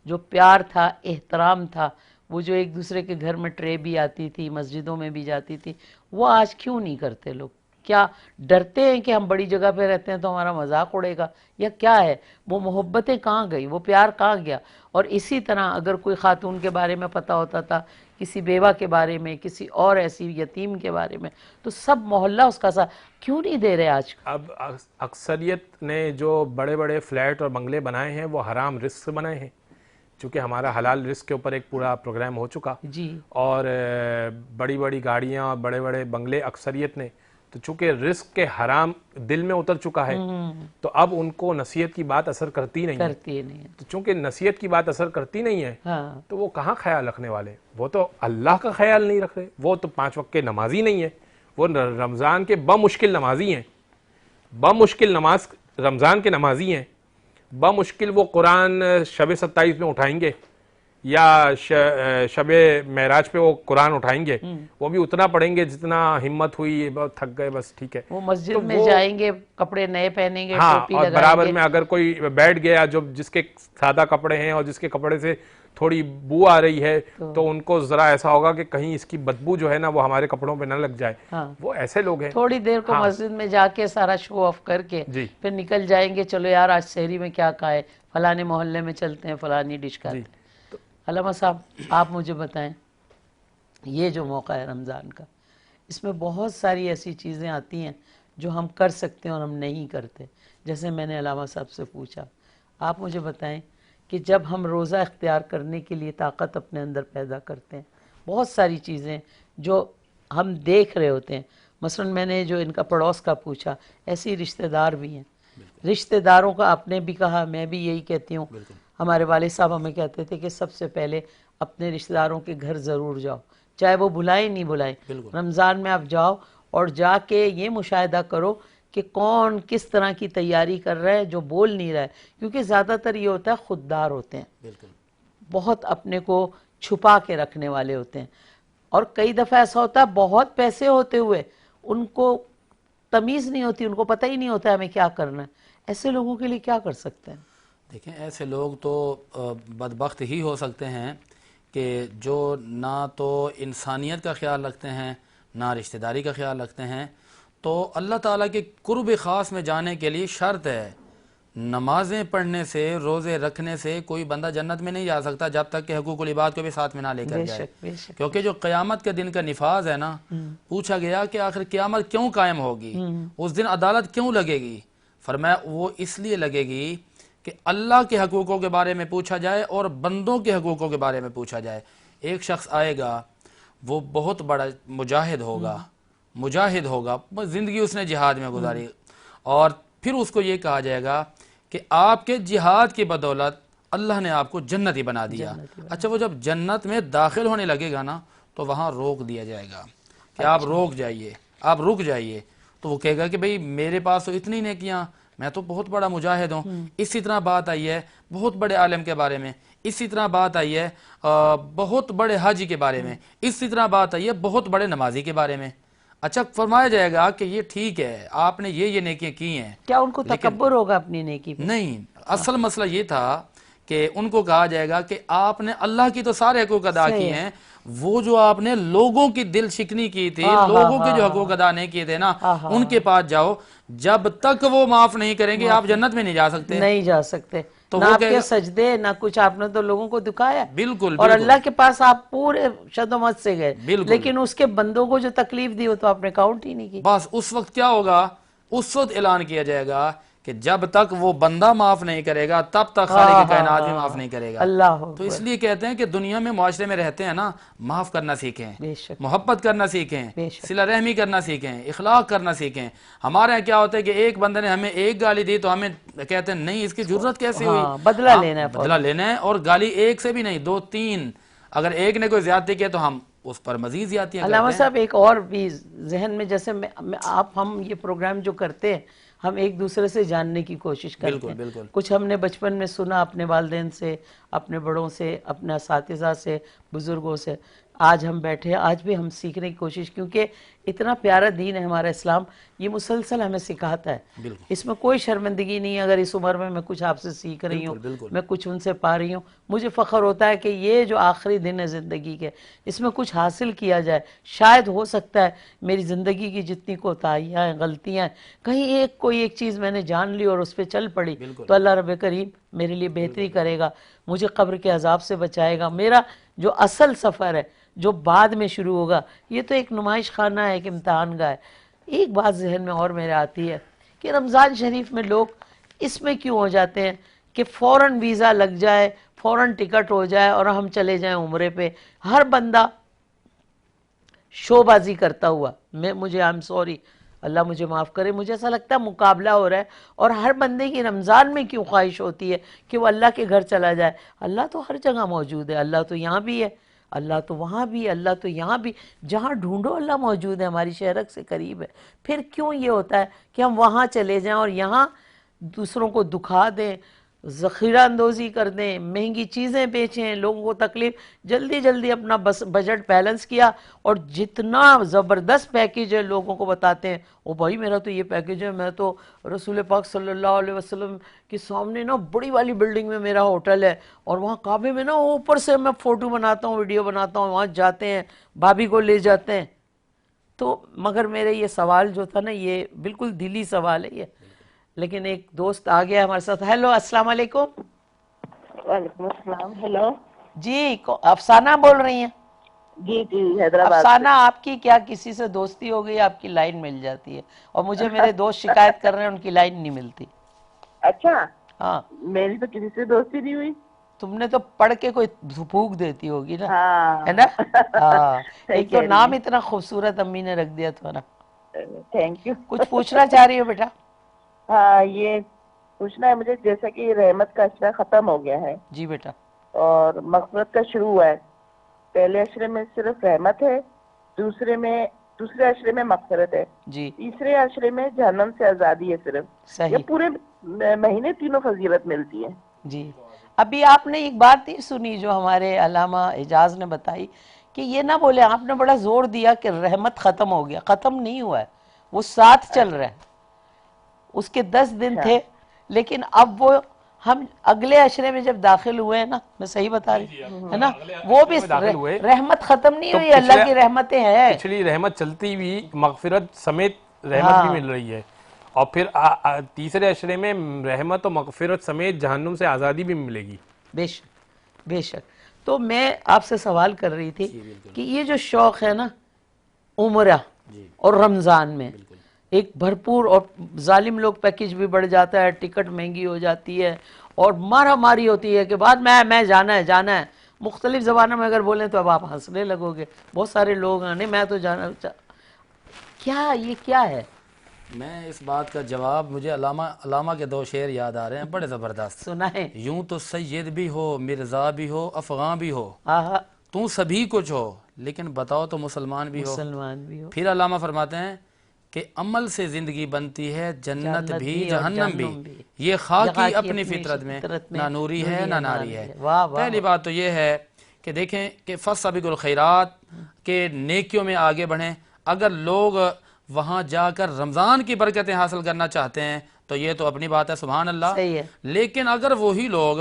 جو پیار تھا, احترام تھا, وہ جو ایک دوسرے کے گھر میں ٹرے بھی آتی تھی, مسجدوں میں بھی جاتی تھی, وہ آج کیوں نہیں کرتے لوگ؟ کیا ڈرتے ہیں کہ ہم بڑی جگہ پہ رہتے ہیں تو ہمارا مذاق اڑے گا, یا کیا ہے؟ وہ محبتیں کہاں گئی, وہ پیار کہاں گیا؟ اور اسی طرح اگر کوئی خاتون کے بارے میں پتہ ہوتا تھا, کسی بیوہ کے بارے میں, کسی اور ایسی یتیم کے بارے میں, تو سب محلہ اس کا ساتھ کیوں نہیں دے رہے آج؟ اب اکثریت نے جو بڑے بڑے فلیٹ اور بنگلے بنائے ہیں وہ حرام رزق سے بنائے ہیں, چونکہ ہمارا حلال رزق کے اوپر ایک پورا پروگرام ہو چکا. اور بڑی بڑی گاڑیاں اور بڑے بڑے بنگلے اکثریت نے, تو چونکہ رزق کے حرام دل میں اتر چکا ہے تو اب ان کو نصیحت کی بات اثر کرتی نہیں ہے. تو چونکہ نصیحت کی بات اثر کرتی نہیں ہے تو وہ کہاں خیال رکھنے والے؟ وہ تو اللہ کا خیال نہیں رکھ رہے, وہ تو 5 وقت کے نمازی نہیں ہے, وہ رمضان کے بمشکل نمازی ہیں, بمشکل نماز رمضان کے نمازی ہیں, بمشکل وہ قرآن شب 27 میں اٹھائیں گے یا شب معراج پہ وہ قرآن اٹھائیں گے, وہ بھی اتنا پڑھیں گے جتنا ہمت ہوئی, بہت تھک گئے بس ٹھیک ہے. وہ مسجد میں جائیں گے, کپڑے نئے پہنیں گے, ٹوپی اور لگائیں گے. برابر میں اگر کوئی بیٹھ گیا جو جس کے سادہ کپڑے ہیں اور جس کے کپڑے سے تھوڑی بو آ رہی ہے تو ان کو ذرا ایسا ہوگا کہ کہیں اس کی بدبو جو ہے نا وہ ہمارے کپڑوں پہ نہ لگ جائے. وہ ایسے لوگ ہیں تھوڑی دیر کو مسجد میں جا کے سارا شو آف کر کے پھر نکل جائیں گے, چلو یار آج سحری میں کیا کھائے, فلانے محلے میں چلتے ہیں, فلانی ڈش کھاتے ہیں. علامہ صاحب آپ مجھے بتائیں, یہ جو موقع ہے رمضان کا, اس میں بہت ساری ایسی چیزیں آتی ہیں جو ہم کر سکتے ہیں اور ہم نہیں کرتے. جیسے میں نے علامہ صاحب سے پوچھا, آپ مجھے بتائیں کہ جب ہم روزہ اختیار کرنے کے لیے طاقت اپنے اندر پیدا کرتے ہیں, بہت ساری چیزیں جو ہم دیکھ رہے ہوتے ہیں, مثلا میں نے جو ان کا پڑوس کا پوچھا, ایسی رشتہ دار بھی ہیں. رشتہ داروں کا آپ نے بھی کہا, میں بھی یہی کہتی ہوں. ہمارے والد صاحب ہمیں کہتے تھے کہ سب سے پہلے اپنے رشتہ داروں کے گھر ضرور جاؤ, چاہے وہ بلائیں نہیں بلائیں. رمضان میں آپ جاؤ اور جا کے یہ مشاہدہ کرو کہ کون کس طرح کی تیاری کر رہا ہے, جو بول نہیں رہا ہے. کیونکہ زیادہ تر یہ ہوتا ہے خوددار ہوتے ہیں, بہت اپنے کو چھپا کے رکھنے والے ہوتے ہیں. اور کئی دفعہ ایسا ہوتا ہے بہت پیسے ہوتے ہوئے ان کو تمیز نہیں ہوتی, ان کو پتہ ہی نہیں ہوتا ہمیں کیا کرنا ہے. ایسے لوگوں کے لیے کیا کر سکتے ہیں؟ دیکھیں ایسے لوگ تو بدبخت ہی ہو سکتے ہیں کہ جو نہ تو انسانیت کا خیال رکھتے ہیں نہ رشتہ داری کا خیال رکھتے ہیں. تو اللہ تعالیٰ کے قرب خاص میں جانے کے لیے شرط ہے, نمازیں پڑھنے سے, روزے رکھنے سے کوئی بندہ جنت میں نہیں جا سکتا جب تک کہ حقوق العباد کو بھی ساتھ میں نہ لے کر جائے. کیونکہ جو قیامت کے دن کا نفاذ ہے نا, پوچھا گیا کہ آخر قیامت کیوں قائم ہوگی, اس دن عدالت کیوں لگے گی؟ فرمایا وہ اس لیے لگے گی کہ اللہ کے حقوقوں کے بارے میں پوچھا جائے اور بندوں کے حقوقوں کے بارے میں پوچھا جائے. ایک شخص آئے گا, وہ بہت بڑا مجاہد ہوگا, زندگی اس نے جہاد میں گزاری, اور پھر اس کو یہ کہا جائے گا کہ آپ کے جہاد کی بدولت اللہ نے آپ کو جنتی بنا دیا. اچھا وہ جب جنت میں داخل ہونے لگے گا نا تو وہاں روک دیا جائے گا کہ آپ رک جائیے. تو وہ کہے گا کہ بھئی میرے پاس تو اتنی نیکیاں, میں تو بہت بڑا مجاہد ہوں. اسی طرح بات آئی ہے بہت بڑے عالم کے بارے میں, اسی طرح بات آئی ہے بہت بڑے حاجی کے بارے میں, اسی طرح بات آئی ہے بہت بڑے نمازی کے بارے میں. اچھا فرمایا جائے گا کہ یہ ٹھیک ہے آپ نے یہ نیکیاں کی ہیں, کیا ان کو تکبر ہوگا اپنی نیکی پہ؟ نہیں, اصل مسئلہ یہ تھا کہ ان کو کہا جائے گا کہ آپ نے اللہ کی تو سارے حقوق ادا کیے ہیں, وہ جو آپ نے لوگوں کی دل شکنی کی تھی, لوگوں کے جو حقوق ادا نہیں کیے تھے نا, ان کے پاس جاؤ, جب تک وہ معاف نہیں کریں گے آپ جنت میں نہیں جا سکتے. نہ آپ کے سجدے نہ کچھ, آپ نے تو لوگوں کو دکھایا بالکل, اور اللہ کے پاس آپ پورے شد و مت سے گئے, لیکن اس کے بندوں کو جو تکلیف دی وہ تو آپ نے کاؤنٹ ہی نہیں کی. بس اس وقت کیا ہوگا, اس وقت اعلان کیا جائے گا کہ جب تک وہ بندہ معاف نہیں کرے گا تب تک خالق کائنات بھی معاف نہیں کرے گا. اللہ تو اس لیے کہتے ہیں کہ دنیا میں معاشرے میں رہتے ہیں نا، معاف کرنا سیکھیں، بے شک محبت کرنا سیکھیں، صلہ رحمی کرنا سیکھیں، اخلاق کرنا سیکھیں. ہمارے یہاں کیا ہوتا ہے کہ ایک بندے نے ہمیں ایک گالی دی تو ہمیں کہتے ہیں نہیں اس کی ضرورت کیسے ہوئی، بدلہ لینا ہے، بدلہ لینا ہے. اور گالی ایک سے بھی نہیں، 2 3، اگر ایک نے کوئی زیادتی کی تو ہم اس پر مزید زیادتیاں کرتے ہیں. علامہ صاحب ایک اور بھی ذہن میں، جیسے ہم یہ پروگرام جو کرتے ہیں ہم ایک دوسرے سے جاننے کی کوشش کرتے ہیں. کچھ ہم نے بچپن میں سنا اپنے والدین سے، اپنے بڑوں سے، اپنے اساتذہ سے، بزرگوں سے. آج ہم بیٹھے ہیں، آج بھی ہم سیکھنے کی کوشش، کیونکہ اتنا پیارا دین ہے ہمارا اسلام، یہ مسلسل ہمیں سکھاتا ہے. اس میں کوئی شرمندگی نہیں ہے. اگر اس عمر میں کچھ آپ سے سیکھ رہی ہوں، میں کچھ ان سے پا رہی ہوں، مجھے فخر ہوتا ہے کہ یہ جو آخری دن ہے زندگی کے، اس میں کچھ حاصل کیا جائے. شاید ہو سکتا ہے میری زندگی کی جتنی کوتاہیاں ہیں، غلطیاں ہیں، کہیں کوئی ایک چیز میں نے جان لی اور اس پہ چل پڑی تو اللہ رب کریم میرے لیے بہتری کرے گا، مجھے قبر کے عذاب سے بچائے گا. میرا جو اصل سفر ہے جو بعد میں شروع ہوگا، یہ تو ایک نمائش خانہ ہے، ایک امتحان گاہ ہے. ایک بات ذہن میں اور میرے آتی ہے کہ رمضان شریف میں لوگ اس میں کیوں ہو جاتے ہیں کہ فوراً ویزا لگ جائے، فوراً ٹکٹ ہو جائے اور ہم چلے جائیں عمرے پہ. ہر بندہ شو بازی کرتا ہوا، مجھے I'm sorry، اللہ مجھے معاف کرے، مجھے ایسا لگتا ہے مقابلہ ہو رہا ہے. اور ہر بندے کی رمضان میں کیوں خواہش ہوتی ہے کہ وہ اللہ کے گھر چلا جائے؟ اللہ تو ہر جگہ موجود ہے، اللہ تو یہاں بھی ہے، اللہ تو وہاں بھی، اللہ تو یہاں بھی، جہاں ڈھونڈو اللہ موجود ہے، ہماری شہرک سے قریب ہے. پھر کیوں یہ ہوتا ہے کہ ہم وہاں چلے جائیں اور یہاں دوسروں کو دکھا دیں، ذخیرہ اندوزی کر دیں، مہنگی چیزیں بیچیں، لوگوں کو تکلیف، جلدی جلدی اپنا بجٹ بیلنس کیا اور جتنا زبردست پیکیج ہے لوگوں کو بتاتے ہیں، او بھائی میرا تو یہ پیکیج ہے، میں تو رسول پاک صلی اللہ علیہ وسلم کے سامنے نا بڑی والی بلڈنگ میں میرا ہوٹل ہے، اور وہاں کعبے میں نا اوپر سے میں فوٹو بناتا ہوں، ویڈیو بناتا ہوں، وہاں جاتے ہیں، بھابھی کو لے جاتے ہیں. تو مگر میرے یہ سوال جو تھا نا، یہ بالکل دلی سوال ہے یہ. لیکن ایک دوست آ گیا ہمارے ساتھ. ہیلو، السلام علیکم. وعلیکم السلام. ہیلو جی، افسانہ بول رہی ہیں؟ جی جی، حیدرآباد. افسانہ، آپ کی کیا کسی سے دوستی ہو گئی؟ آپ کی لائن مل جاتی ہے، اور مجھے میرے دوست شکایت کر رہے ہیں ان کی لائن نہیں ملتی. اچھا، ہاں، میری تو کسی سے دوستی نہیں ہوئی. تم نے تو پڑھ کے کوئی پھونک دیتی ہوگی نا، ہاں ہے نا؟ ہاں، صحیح ایک تو کہہ رہی نام ہیں. اتنا خوبصورت امی نے رکھ دیا تھا نا. Thank you. کچھ پوچھنا چاہ رہی ہو بیٹا؟ ہاں، یہ پوچھنا ہے مجھے، جیسا کہ رحمت کا اشرہ ختم ہو گیا ہے جی بیٹا. اور مغفرت کا شروع ہوا ہے. پہلے اشرے میں صرف رحمت ہے، دوسرے اشرے میں مغفرت ہے، جی تیسرے اشرے میں جہنم سے آزادی ہے صرف. صحیح. یہ پورے مہینے تینوں فضیلت ملتی ہے. جی، ابھی آپ نے ایک بات نہیں سنی جو ہمارے علامہ اعجاز نے بتائی کہ یہ نہ بولے، آپ نے بڑا زور دیا کہ رحمت ختم ہو گیا. ختم نہیں ہوا ہے، وہ ساتھ چل رہا ہے. اس کے 10 دن تھے، لیکن اب وہ ہم اگلے عشرے میں جب داخل ہوئے ہیں نا، میں صحیح بتا رہی ہے نا، وہ بھی رحمت ختم نہیں ہوئی، اللہ کی رحمتیں ہیں. پچھلی رحمت چلتی ہوئی مغفرت سمیت رحمت بھی مل رہی ہے، اور پھر تیسرے عشرے میں رحمت و مغفرت سمیت جہنم سے آزادی بھی ملے گی. بے شک بے شک. تو میں آپ سے سوال کر رہی تھی کہ یہ جو شوق ہے نا عمرہ اور رمضان میں، ایک بھرپور، اور ظالم لوگ پیکیج بھی بڑھ جاتا ہے، ٹکٹ مہنگی ہو جاتی ہے، اور مارا ماری ہوتی ہے کہ بعد میں جانا ہے. مختلف زبانوں میں اگر بولیں تو اب آپ ہنسنے لگو گے. بہت سارے لوگ ہیں نہیں میں تو جانا. یہ کیا ہے؟ میں اس بات کا جواب، مجھے علامہ کے 2 شعر یاد آ رہے ہیں بڑے زبردست. سنائیں. یوں تو سید بھی ہو، مرزا بھی ہو، افغان بھی ہو، آہا، تو سبھی کچھ ہو، لیکن بتاؤ تو مسلمان بھی ہو. مسلمان بھی ہو. پھر علامہ فرماتے ہیں کہ عمل سے زندگی بنتی ہے، جنت بھی جہنم بھی، یہ خاکی اپنی فطرت میں نہ نوری ہے نہ ناری ہے. پہلی بات تو یہ ہے کہ دیکھیں کہ فَاسْتَبِقُوا الْخَيْرَاتِ کہ نیکیوں میں آگے بڑھیں. اگر لوگ وہاں جا کر رمضان کی برکتیں حاصل کرنا چاہتے ہیں تو یہ تو اپنی بات ہے، سبحان اللہ. لیکن اگر وہی لوگ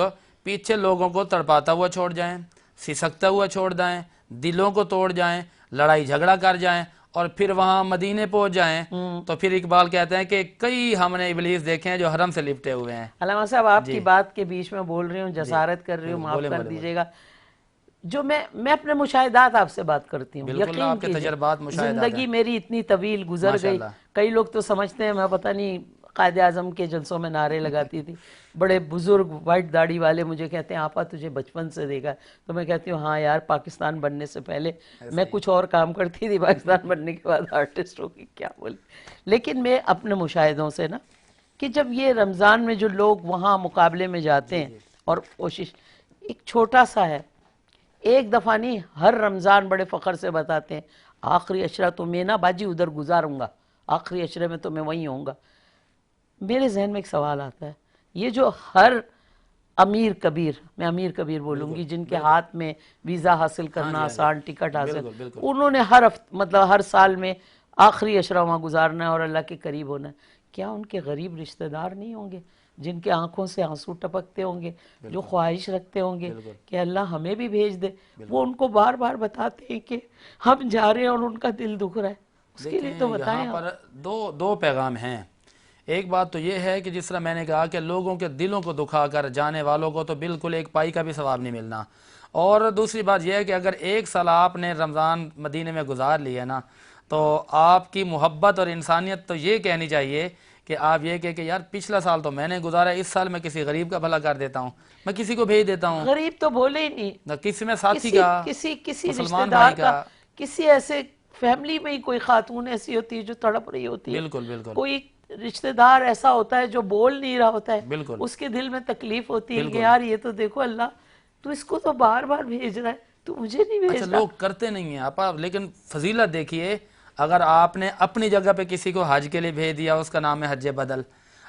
پیچھے لوگوں کو تڑپاتا ہوا چھوڑ جائیں، سسکتا ہوا چھوڑ دیں، دلوں کو توڑ جائیں، لڑائی جھگڑا کر جائیں، اور پھر وہاں مدینے پہنچ جائیں، تو پھر اقبال کہتے ہیں کہ کئی ہم نے ابلیس دیکھے ہیں جو حرم سے لپٹے ہوئے ہیں. علامہ صاحب، آپ کی بات کے بیچ میں بول رہی ہوں، جسارت کر رہی ہوں، معاف کر دیجئے گا. جو میں اپنے مشاہدات آپ سے بات کرتی ہوں، یقین کیجئے، زندگی میری اتنی طویل گزر گئی. کئی لوگ تو سمجھتے ہیں میں پتہ نہیں قائد اعظم کے جلسوں میں نعرے لگاتی تھی. بڑے بزرگ وائٹ داڑھی والے مجھے کہتے ہیں آپا تجھے بچپن سے دیکھا ہے. تو میں کہتی ہوں ہاں یار، پاکستان بننے سے پہلے میں کچھ اور کام کرتی تھی، پاکستان بننے کے بعد آرٹسٹ ہو گئی، کیا بولے. لیکن میں اپنے مشاہدوں سے نا کہ جب یہ رمضان میں جو لوگ وہاں مقابلے میں جاتے ہیں اور کوشش، ایک چھوٹا سا ہے، ایک دفعہ نہیں، ہر رمضان بڑے فخر سے بتاتے ہیں آخری عشرہ تو میں نا باجی ادھر گزاروں گا، آخری عشرے میں تو میں وہیں ہوں گا. میرے ذہن میں ایک سوال آتا ہے، یہ جو ہر امیر کبیر، میں امیر کبیر بولوں گی، جن کے ہاتھ میں ویزا حاصل کرنا آسان، ٹکٹ حاصل، انہوں نے مطلب ہر سال میں آخری عشرہ وہاں گزارنا ہے اور اللہ کے قریب ہونا ہے. کیا ان کے غریب رشتہ دار نہیں ہوں گے جن کے آنکھوں سے آنسو ٹپکتے ہوں گے، جو خواہش رکھتے ہوں گے کہ اللہ ہمیں بھی بھیج دے؟ وہ ان کو بار بار بتاتے ہیں کہ ہم جا رہے ہیں اور ان کا دل دکھ رہا ہے. اس کے لیے تو بتائیں. یہاں پر دو پیغام ہیں. ایک بات تو یہ ہے کہ جس طرح میں نے کہا کہ لوگوں کے دلوں کو دکھا کر جانے والوں کو تو بالکل ایک پائی کا بھی ثواب نہیں ملنا. اور دوسری بات یہ ہے کہ اگر ایک سال آپ نے رمضان مدینے میں گزار لیا نا، تو آپ کی محبت اور انسانیت تو یہ کہنی چاہیے کہ آپ یہ کہہ کہ یار پچھلا سال تو میں نے گزارا، اس سال میں کسی غریب کا بھلا کر دیتا ہوں، میں کسی کو بھیج دیتا ہوں. غریب تو بولے ہی نہیں، کسی میں ساتھی کا، کسی رشتہ مسلمان دار بھائی کا، کسی ایسے فیملی میں ہی کوئی خاتون ایسی ہوتی ہے جو تڑپ رہی ہوتی ہے، بالکل کوئی رشتہ دار ایسا ہوتا ہے جو بول نہیں رہا ہوتا ہے، بالکل اس کے دل میں تکلیف ہوتی ہے کہ یار یہ تو دیکھو اللہ تو اس کو تو بار بار بھیج رہا ہے، تو مجھے نہیں بھیج اچھا رہا. لوگ کرتے نہیں ہیں آپا. لیکن فضیلت دیکھیے، اگر آپ نے اپنی جگہ پہ کسی کو حج کے لیے بھیج دیا، اس کا نام ہے حج بدل.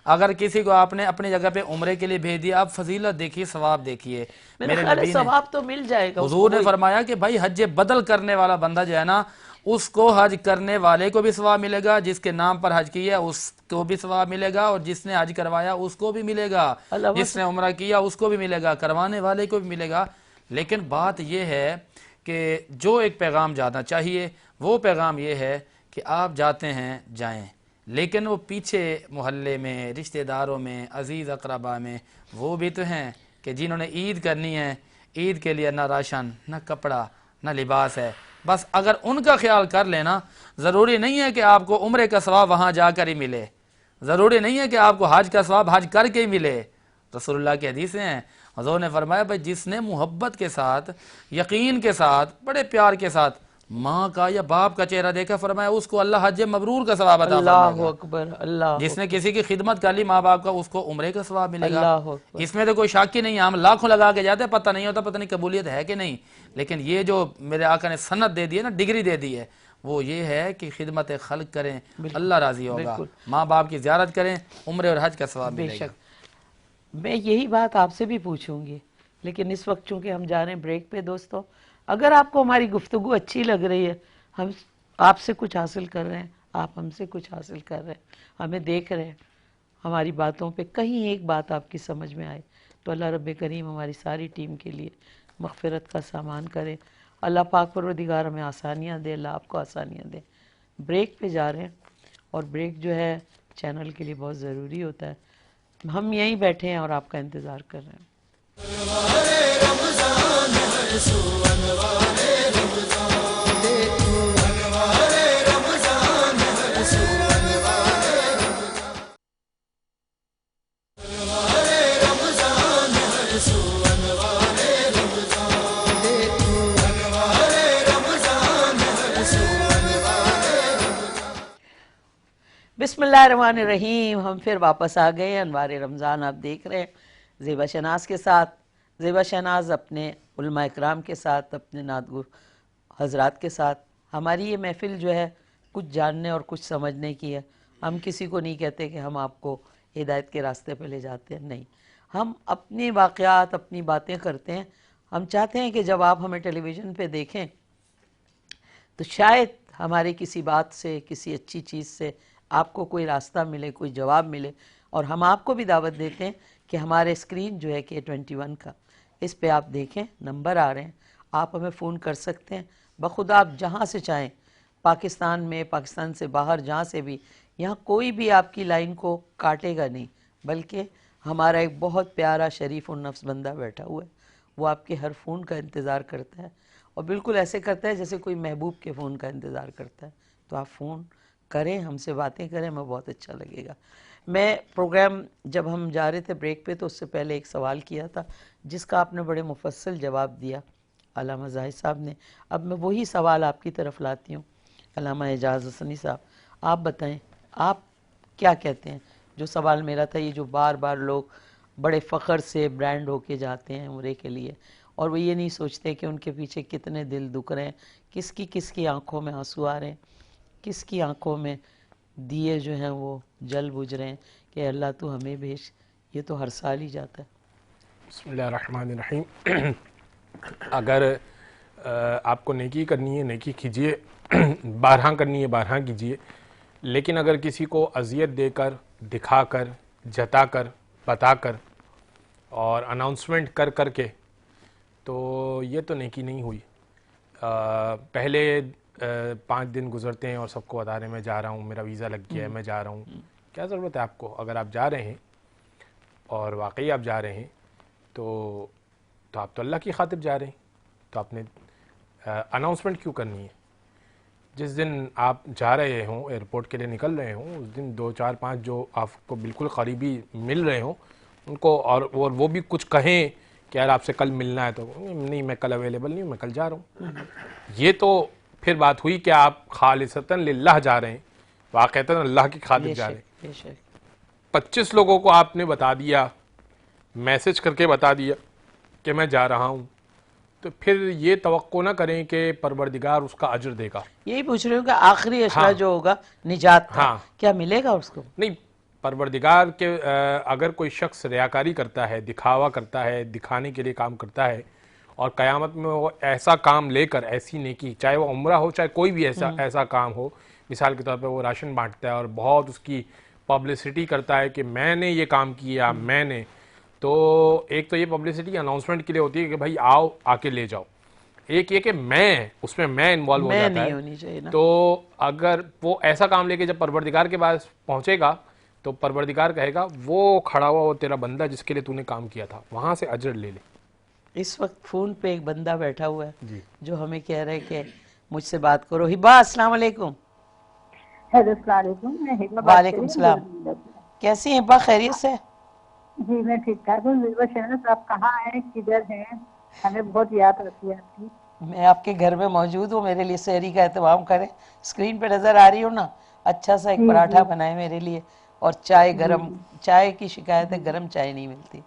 اگر کسی کو آپ نے اپنی جگہ پہ عمرے کے لیے بھیج دیا، آپ فضیلت دیکھیے، ثواب دیکھیے. میرے خیال ہے ثواب تو مل جائے گا. حضور نے فرمایا کہ بھائی حج بدل کرنے والا بندہ جو ہے نا، اس کو حج کرنے والے کو بھی ثواب ملے گا، جس کے نام پر حج کیا اس کو بھی ثواب ملے گا، اور جس نے حج کروایا اس کو بھی ملے گا، جس نے عمرہ کیا اس کو بھی ملے گا، کروانے والے کو بھی ملے گا. لیکن بات یہ ہے کہ جو ایک پیغام جانا چاہیے وہ پیغام یہ ہے کہ آپ جاتے ہیں جائیں، لیکن وہ پیچھے محلے میں، رشتہ داروں میں، عزیز اقربا میں وہ بھی تو ہیں کہ جنہوں نے عید کرنی ہے، عید کے لیے نہ راشن، نہ کپڑا، نہ لباس ہے. بس اگر ان کا خیال کر لینا، ضروری نہیں ہے کہ آپ کو عمرے کا ثواب وہاں جا کر ہی ملے، ضروری نہیں ہے کہ آپ کو حج کا ثواب حج کر کے ہی ملے. رسول اللہ کی حدیثیں ہیں، حضور نے فرمایا بھائی جس نے محبت کے ساتھ، یقین کے ساتھ، بڑے پیار کے ساتھ ماں کا یا باپ کا چہرہ دیکھا، فرمایا اس کو اللہ حج مبرور کا ثواب عطا فرمائے گا. اللہ اکبر، اللہ. جس نے کسی کی خدمت کر لی ماں باپ کا، اس کو عمرے کا ثواب ملے گا. اللہ اکبر. اس میں تو کوئی شک ہی نہیں ہے. ہم لاکھوں لگا کے جاتے ہیں، پتہ نہیں ہوتا پتہ نہیں قبولیت ہے کہ نہیں. لیکن یہ جو میرے آقا نے سند دے دی ہے نا، ڈگری دے دی ہے، وہ یہ ہے کہ خدمت خلق کریں، اللہ راضی ہوگا. ماں باپ کی زیارت کریں، عمرے اور حج کا ثواب ملے گا. میں یہی بات آپ سے بھی پوچھوں گی، لیکن اس وقت چونکہ ہم جا رہے ہیں بریک پہ. دوستو، اگر آپ کو ہماری گفتگو اچھی لگ رہی ہے، ہم آپ سے کچھ حاصل کر رہے ہیں، آپ ہم سے کچھ حاصل کر رہے ہیں، ہمیں دیکھ رہے ہیں، ہماری باتوں پہ کہیں ایک بات آپ کی سمجھ میں آئے، تو اللہ رب کریم ہماری ساری ٹیم کے لیے مغفرت کا سامان کرے. اللہ پاک پروردگار ہمیں آسانیاں دے، اللہ آپ کو آسانیاں دے. بریک پہ جا رہے ہیں، اور بریک جو ہے چینل کے لیے بہت ضروری ہوتا ہے. ہم یہیں بیٹھے ہیں اور آپ کا انتظار کر رہے ہیں. بسم اللہ الرحمن الرحیم. ہم پھر واپس آ گئے. انوار رمضان آپ دیکھ رہے ہیں زیبا شناز کے ساتھ. زیبا شناز اپنے علماء اکرام کے ساتھ، اپنے نعتگو حضرات کے ساتھ. ہماری یہ محفل جو ہے کچھ جاننے اور کچھ سمجھنے کی ہے. ہم کسی کو نہیں کہتے کہ ہم آپ کو ہدایت کے راستے پہ لے جاتے ہیں، نہیں. ہم اپنی واقعات، اپنی باتیں کرتے ہیں. ہم چاہتے ہیں کہ جب آپ ہمیں ٹیلی ویژن پہ دیکھیں تو شاید ہماری کسی بات سے، کسی اچھی چیز سے آپ کو کوئی راستہ ملے، کوئی جواب ملے. اور ہم آپ کو بھی دعوت دیتے ہیں کہ ہمارے اسکرین جو ہے K21 کا، اس پہ آپ دیکھیں، نمبر آ رہے ہیں، آپ ہمیں فون کر سکتے ہیں بخدا آپ جہاں سے چاہیں، پاکستان میں، پاکستان سے باہر، جہاں سے بھی. یہاں کوئی بھی آپ کی لائن کو کاٹے گا نہیں، بلکہ ہمارا ایک بہت پیارا شریف النفس بندہ بیٹھا ہوا ہے، وہ آپ کے ہر فون کا انتظار کرتا ہے، اور بالکل ایسے کرتا ہے جیسے کوئی محبوب کے فون کا انتظار کرتا ہے. تو آپ فون کریں، ہم سے باتیں کریں، ہمیں بہت اچھا لگے گا. میں پروگرام جب ہم جا رہے تھے بریک پہ تو اس سے پہلے ایک سوال کیا تھا جس کا آپ نے بڑے مفصل جواب دیا علامہ زاہد صاحب نے. اب میں وہی سوال آپ کی طرف لاتی ہوں علامہ اعجاز حسنی صاحب. آپ بتائیں آپ کیا کہتے ہیں؟ جو سوال میرا تھا، یہ جو بار بار لوگ بڑے فخر سے برانڈ ہو کے جاتے ہیں عمرے کے لیے اور وہ یہ نہیں سوچتے کہ ان کے پیچھے کتنے دل دکھ رہے ہیں، کس کی آنکھوں میں آنسو آ رہے ہیں، کس کی آنکھوں میں دیے جو ہیں وہ جل بجھ رہے ہیں کہ اللہ تو ہمیں بھیج. یہ تو ہر سال ہی جاتا ہے. بسم اللہ الرحمن الرحیم. اگر آپ کو نیکی کرنی ہے نیکی کیجئے، بارہا کرنی ہے بارہا کیجئے، لیکن اگر کسی کو اذیت دے کر، دکھا کر، جتا کر، بتا کر اور اناؤنسمنٹ کر کے، تو یہ تو نیکی نہیں ہوئی. پہلے 5 دن گزرتے ہیں اور سب کو بتا رہے ہیں میں جا رہا ہوں، میرا ویزا لگ گیا ہے، میں جا رہا ہوں. کیا ضرورت ہے آپ کو؟ اگر آپ جا رہے ہیں اور واقعی آپ جا رہے ہیں تو آپ تو اللہ کی خاطر جا رہے ہیں، تو آپ نے اناؤنسمنٹ کیوں کرنی ہے؟ جس دن آپ جا رہے ہوں، ایئرپورٹ کے لیے نکل رہے ہوں، اس دن 2 4 5 جو آپ کو بالکل قریبی مل رہے ہوں ان کو، اور وہ بھی کچھ کہیں کہ یار آپ سے کل ملنا ہے، تو نہیں میں کل اویلیبل نہیں ہوں، میں کل جا رہا ہوں. یہ تو پھر بات ہوئی کہ آپ خالصتاً للہ جا رہے ہیں، واقعتاً اللہ کی خاطر جا رہے ہیں. بے شک 25 لوگوں کو آپ نے بتا دیا، میسج کر کے بتا دیا کہ میں جا رہا ہوں، تو پھر یہ توقع نہ کریں کہ پروردگار اس کا اجر دے گا. یہی پوچھ رہی ہوں کہ آخری اشرا جو ہوگا نجات کا، کیا ملے گا اس کو؟ نہیں، پروردگار کے اگر کوئی شخص ریاکاری کرتا ہے، دکھاوا کرتا ہے، دکھانے کے لیے کام کرتا ہے اور قیامت میں وہ ایسا کام لے کر، ایسی نیکی، چاہے وہ عمرہ ہو چاہے کوئی بھی ایسا کام ہو، مثال کے طور پہ وہ راشن بانٹتا ہے اور بہت اس کی پبلسٹی کرتا ہے کہ میں نے یہ کام کیا، میں نے، تو ایک تو یہ پبلسٹی اناؤنسمنٹ کے لیے ہوتی ہے کہ بھائی آؤ آ کے لے جاؤ. ایک یہ کہ اس میں میں انوالو ہو جاتا نہیں ہے. ہونی چاہیے نا. تو اگر وہ ایسا کام لے کے جب پروردگار کے پاس پہنچے گا تو پروردگار کہے گا وہ کھڑا ہوا وہ تیرا بندہ جس کے لیے تو نے کام کیا تھا، وہاں سے اجر لے لے. اس وقت فون پہ ایک بندہ بیٹھا ہوا ہے جی جو ہمیں کہہ رہے کہ مجھ سے بات کرو. ہبا السلام علیکم. السلام علیکم، میں ہبا بات وعلیکم السلام. کیسی ہیں ہبا؟ خیریت سے؟ جی میں ٹھیک ٹھاک ہوں. شہناز آپ کہاں ہیں، کدھر ہیں؟ ہمیں بہت یاد آتی ہے آپ کی. میں آپ کے گھر میں موجود ہوں، میرے لیے سحری کا اہتمام کریں. اسکرین پہ نظر آ رہی ہوں نا، اچھا سا ایک پراٹھا بنائے میرے لیے، اور چائے گرم. چائے کی شکایت ہے، گرم چائے نہیں ملتی.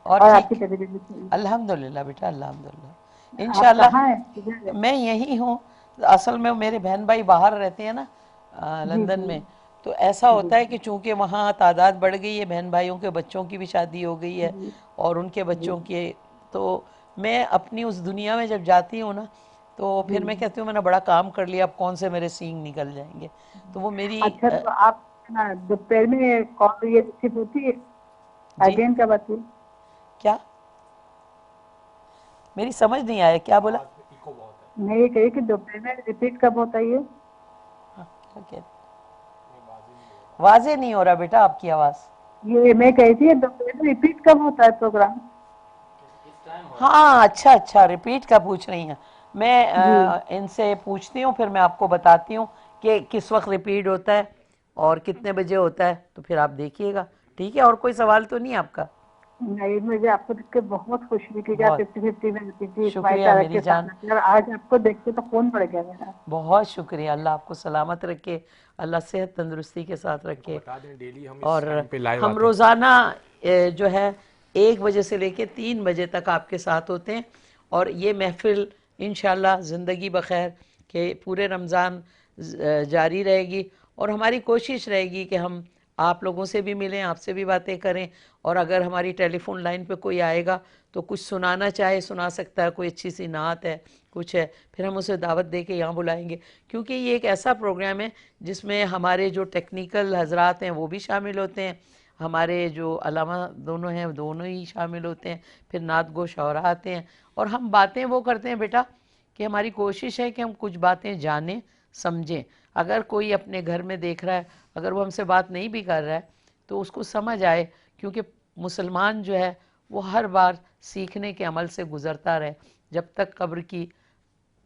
اور آپ کی ٹھیک، طبیعت؟ الحمدللہ بیٹا الحمدللہ. آپ انشاءاللہ کہاں ہیں؟ میں یہی ہوں. اصل میں میرے بہن بھائی باہر رہتے ہیں نا لندن میں، تو ایسا ہوتا ہے کہ چونکہ وہاں تعداد بڑھ گئی ہے، بہن بھائیوں کے بچوں کی بھی شادی ہو گئی ہے اور ان کے بچوں کی، تو میں اپنی اس دنیا میں جب جاتی ہوں نا تو پھر میں کہتی ہوں میں نے بڑا کام کر لیا، اب کون سے میرے سینگ نکل جائیں گے. تو وہ میری اچھا، تو آپ دوپہر میں کال یہ ریسیو ہوتی ہے جی اگین کب آتی ہے؟ کیا؟ میری سمجھ نہیں آیا کیا بولا؟ میں یہ کہی کہ دوپہر میں ریپیٹ کب ہوتا ہے؟ واضح نہیں ہو رہا بیٹا آپ کی آواز. یہ میں کہی تھی دوپہر میں ریپیٹ کب ہوتا ہے پروگرام؟ ہاں اچھا ریپیٹ کا پوچھ رہی ہیں. میں ان سے پوچھتی ہوں، پھر میں آپ کو بتاتی ہوں کہ کس وقت ریپیٹ ہوتا ہے اور کتنے بجے ہوتا ہے، تو پھر آپ دیکھیے گا. ٹھیک ہے؟ اور کوئی سوال تو نہیں آپ کا؟ نہیں، مجھے آپ کو دیکھ کے بہت خوشی ہوئی کہ آپ 50-50 میں رہتی تھی اسماعیل شکریہ طارق میری کے جان، ساتھ، اور آج آپ کو دیکھ کے تو خون بڑھ گیا میرا. بہت شکریہ. اللہ آپ کو سلامت رکھے، اللہ صحت تندرستی کے ساتھ رکھے. اور ہم روزانہ جو ہے 1 بجے سے لے کے 3 بجے تک آپ کے ساتھ ہوتے ہیں، اور یہ محفل انشاءاللہ زندگی بخیر کہ پورے رمضان جاری رہے گی، اور ہماری کوشش رہے گی کہ ہم آپ لوگوں سے بھی ملیں، آپ سے بھی باتیں کریں، اور اگر ہماری ٹیلی فون لائن پہ کوئی آئے گا تو کچھ سنانا چاہے سنا سکتا ہے، کوئی اچھی سی نعت ہے، کچھ ہے، پھر ہم اسے دعوت دے کے یہاں بلائیں گے. کیونکہ یہ ایک ایسا پروگرام ہے جس میں ہمارے جو ٹیکنیکل حضرات ہیں وہ بھی شامل ہوتے ہیں، ہمارے جو علامہ دونوں ہیں دونوں ہی شامل ہوتے ہیں، پھر نعت گو شعراء آتے ہیں، اور ہم باتیں وہ کرتے ہیں بیٹا کہ ہماری کوشش ہے کہ ہم کچھ باتیں جانیں سمجھیں. اگر کوئی اپنے گھر میں دیکھ رہا ہے، اگر وہ ہم سے بات نہیں بھی کر رہا ہے تو اس کو سمجھ آئے، کیونکہ مسلمان جو ہے وہ ہر بار سیکھنے کے عمل سے گزرتا رہے جب تک قبر کی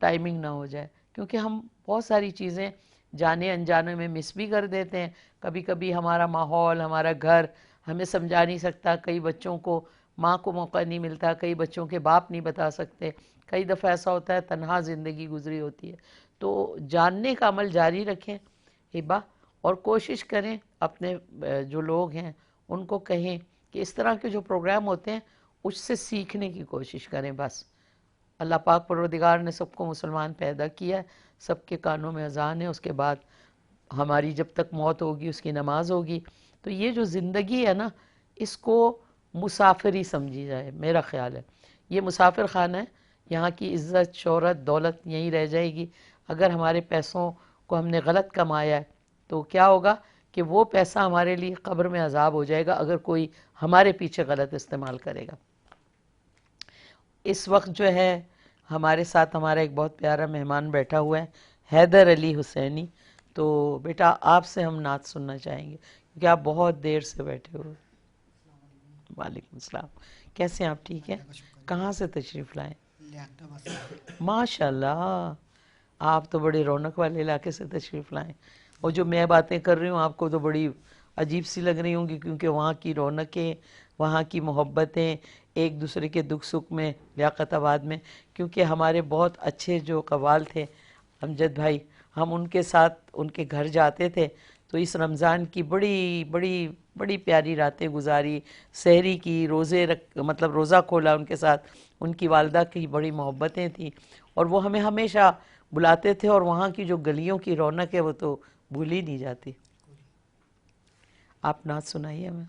ٹائمنگ نہ ہو جائے. کیونکہ ہم بہت ساری چیزیں جانے انجانے میں مس بھی کر دیتے ہیں. کبھی کبھی ہمارا ماحول، ہمارا گھر ہمیں سمجھا نہیں سکتا. کئی بچوں کو ماں کو موقع نہیں ملتا، کئی بچوں کے باپ نہیں بتا سکتے. کئی دفعہ ایسا ہوتا ہے تنہا زندگی گزری ہوتی ہے. تو جاننے کا عمل جاری رکھیں ہبہ، اور کوشش کریں اپنے جو لوگ ہیں ان کو کہیں کہ اس طرح کے جو پروگرام ہوتے ہیں اس سے سیکھنے کی کوشش کریں. بس اللہ پاک پروردگار نے سب کو مسلمان پیدا کیا ہے، سب کے کانوں میں اذان ہے، اس کے بعد ہماری جب تک موت ہوگی اس کی نماز ہوگی. تو یہ جو زندگی ہے نا، اس کو مسافری سمجھی جائے. میرا خیال ہے یہ مسافر خانہ ہے، یہاں کی عزت، شہرت، دولت یہیں رہ جائے گی. اگر ہمارے پیسوں کو ہم نے غلط کمایا ہے تو کیا ہوگا کہ وہ پیسہ ہمارے لیے قبر میں عذاب ہو جائے گا اگر کوئی ہمارے پیچھے غلط استعمال کرے گا. اس وقت جو ہے ہمارے ساتھ ہمارا ایک بہت پیارا مہمان بیٹھا ہوا ہے، حیدر علی حسینی. تو بیٹا آپ سے ہم نعت سننا چاہیں گے کیونکہ آپ بہت دیر سے بیٹھے ہوئے. وعلیکم السلام. کیسے ہیں آپ؟ ٹھیک ہیں؟ کہاں سے تشریف لائیں؟ ماشاء اللہ، آپ تو بڑے رونق والے علاقے سے تشریف لائیں. اور جو میں باتیں کر رہی ہوں آپ کو تو بڑی عجیب سی لگ رہی ہوں گی، کیونکہ وہاں کی رونقیں، وہاں کی محبتیں، ایک دوسرے کے دکھ سکھ میں، لیاقت آباد میں. کیونکہ ہمارے بہت اچھے جو قوال تھے امجد بھائی، ہم ان کے ساتھ ان کے گھر جاتے تھے تو اس رمضان کی بڑی بڑی بڑی پیاری راتیں گزاری، سحری کی، مطلب روزہ کھولا ان کے ساتھ. ان کی والدہ کی بڑی محبتیں تھیں اور وہ ہمیں ہمیشہ بلاتے تھے، اور وہاں کی جو گلیوں کی رونق ہے وہ تو بھول ہی نہیں جاتی. آپ نعت سنائیے ہمیں.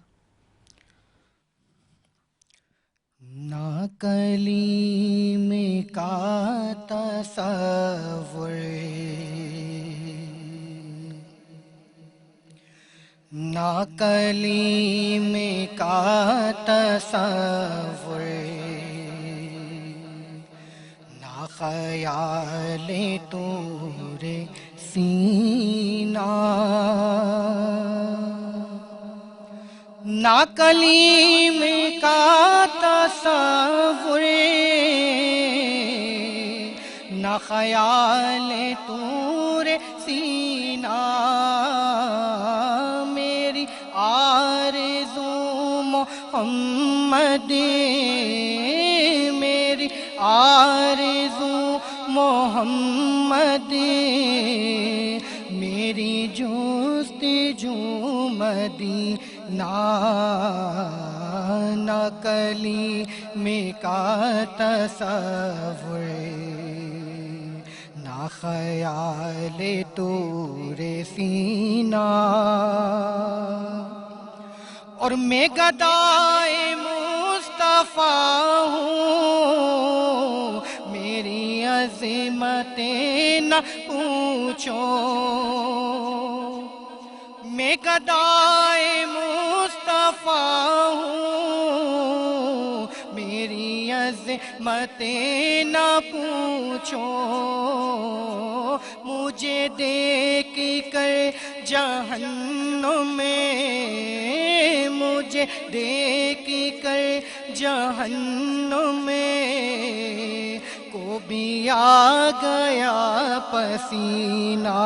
نہ کلیم کا تصور، نہ کلیم کا تصور، نہ خیال طور سینہ، نہ کلیم کا تصور، نہ خیال طور سینہ. میری آرزو محمد، میری آرزو محمد، میری جستجو مدینہ. نہ کلیم کا تصور، نہ خیال طور سینہ. اور میں گدائے مصطفیٰ ہوں، میری عظمتیں نہ پوچھو. میں گدائے مصطفیٰ ہوں، میری عظمتیں نہ پوچھو. مجھے دیکھ کر جہنم میں، مجھے دیکھ کر جہنم میں کو بھی آ گیا پسینہ.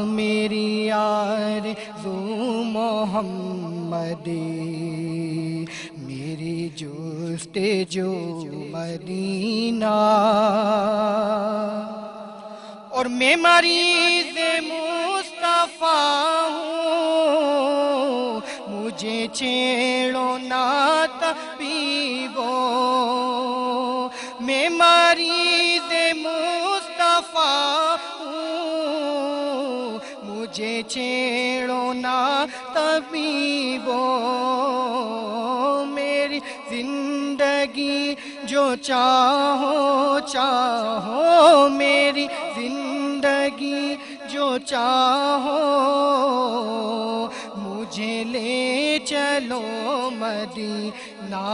میری آرزو محمد، میری جستجو مدینہ. اور میں مریض مصطفیٰ ہوں، مجھے چھیڑو نہ طبیبو. میں مریض مصطفیٰ ہوں، مجھے چھیڑو نہ طبیبو. میری زندگی جو چاہو چاہو، میری زندگی جو چاہو، مجھے لے چلو مدینہ.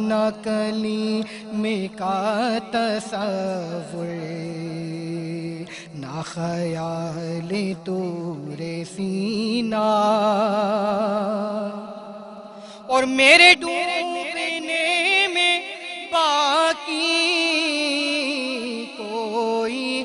نہ کلیم کا تصور، نہ خیال طور سینہ. اور میرے ڈوبنے میں باقی کوئی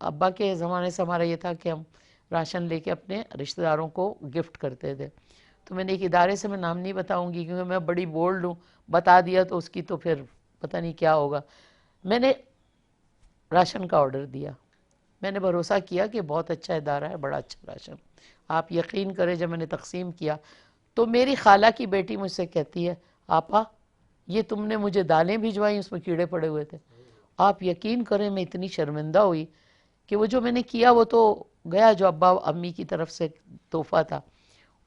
ابا کے زمانے سے ہمارا یہ تھا کہ ہم راشن لے کے اپنے رشتہ داروں کو گفٹ کرتے تھے. تو میں نے ایک ادارے سے میں نام نہیں بتاؤں گی کیونکہ میں بڑی بولڈ ہوں, بتا دیا تو اس کی تو پھر پتہ نہیں کیا ہوگا. میں نے راشن کا آرڈر دیا, میں نے بھروسہ کیا کہ بہت اچھا ادارہ ہے, بڑا اچھا راشن. آپ یقین کریں جب میں نے تقسیم کیا تو میری خالہ کی بیٹی مجھ سے کہتی ہے آپا یہ تم نے مجھے دالیں بھجوائیں اس میں کیڑے پڑے ہوئے تھے. آپ یقین کریں میں اتنی شرمندہ ہوئی کہ وہ جو میں نے کیا وہ تو گیا, جو ابا امی کی طرف سے تحفہ تھا.